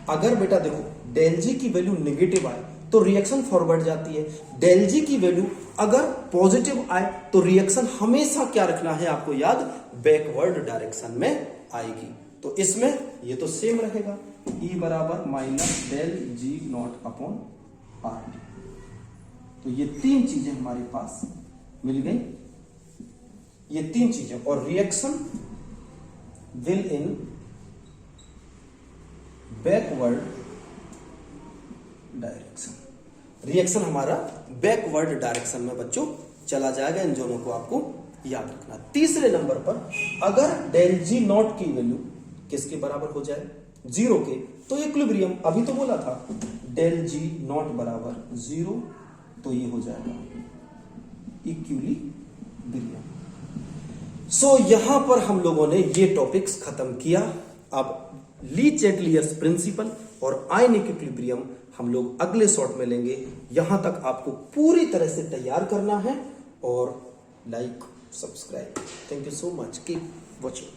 अगर बेटा देखो डेल G की वैल्यू नेगेटिव आए तो रिएक्शन फॉरवर्ड जाती है, डेल G की वैल्यू अगर पॉजिटिव आए तो रिएक्शन हमेशा क्या रखना है आपको याद? बैकवर्ड डायरेक्शन में आएगी। तो इसमें ये तो सेम रहेगा, E बराबर minus del G not upon RT। तो ये 3 चीजें हमारे पास मिल गई, ये 3 चीजें। और reaction will in backward direction, reaction हमारा बैकवर्ड डायरेक्शन में बच्चों चला जाएगा। इन दोनों को आपको याद रखना। तीसरे नंबर पर अगर डेल G नॉट की वैल्यू किसके बराबर हो जाए? 0 के, तो इक्विलिब्रियम, अभी तो बोला था डेल G नॉट बराबर 0, तो ये हो जाएगा इक्विलिब्रियम। सो यहां पर हम लोगों ने ये टॉपिक्स खत्म किया। अब ली चैटलियर्स प्रिंसिपल और आयनिक इक्विलिब्रियम हम लोग अगले शॉट में लेंगे। यहां तक आपको पूरी तरह से तैयार करना है, और like subscribe. Thank you so much, keep watching.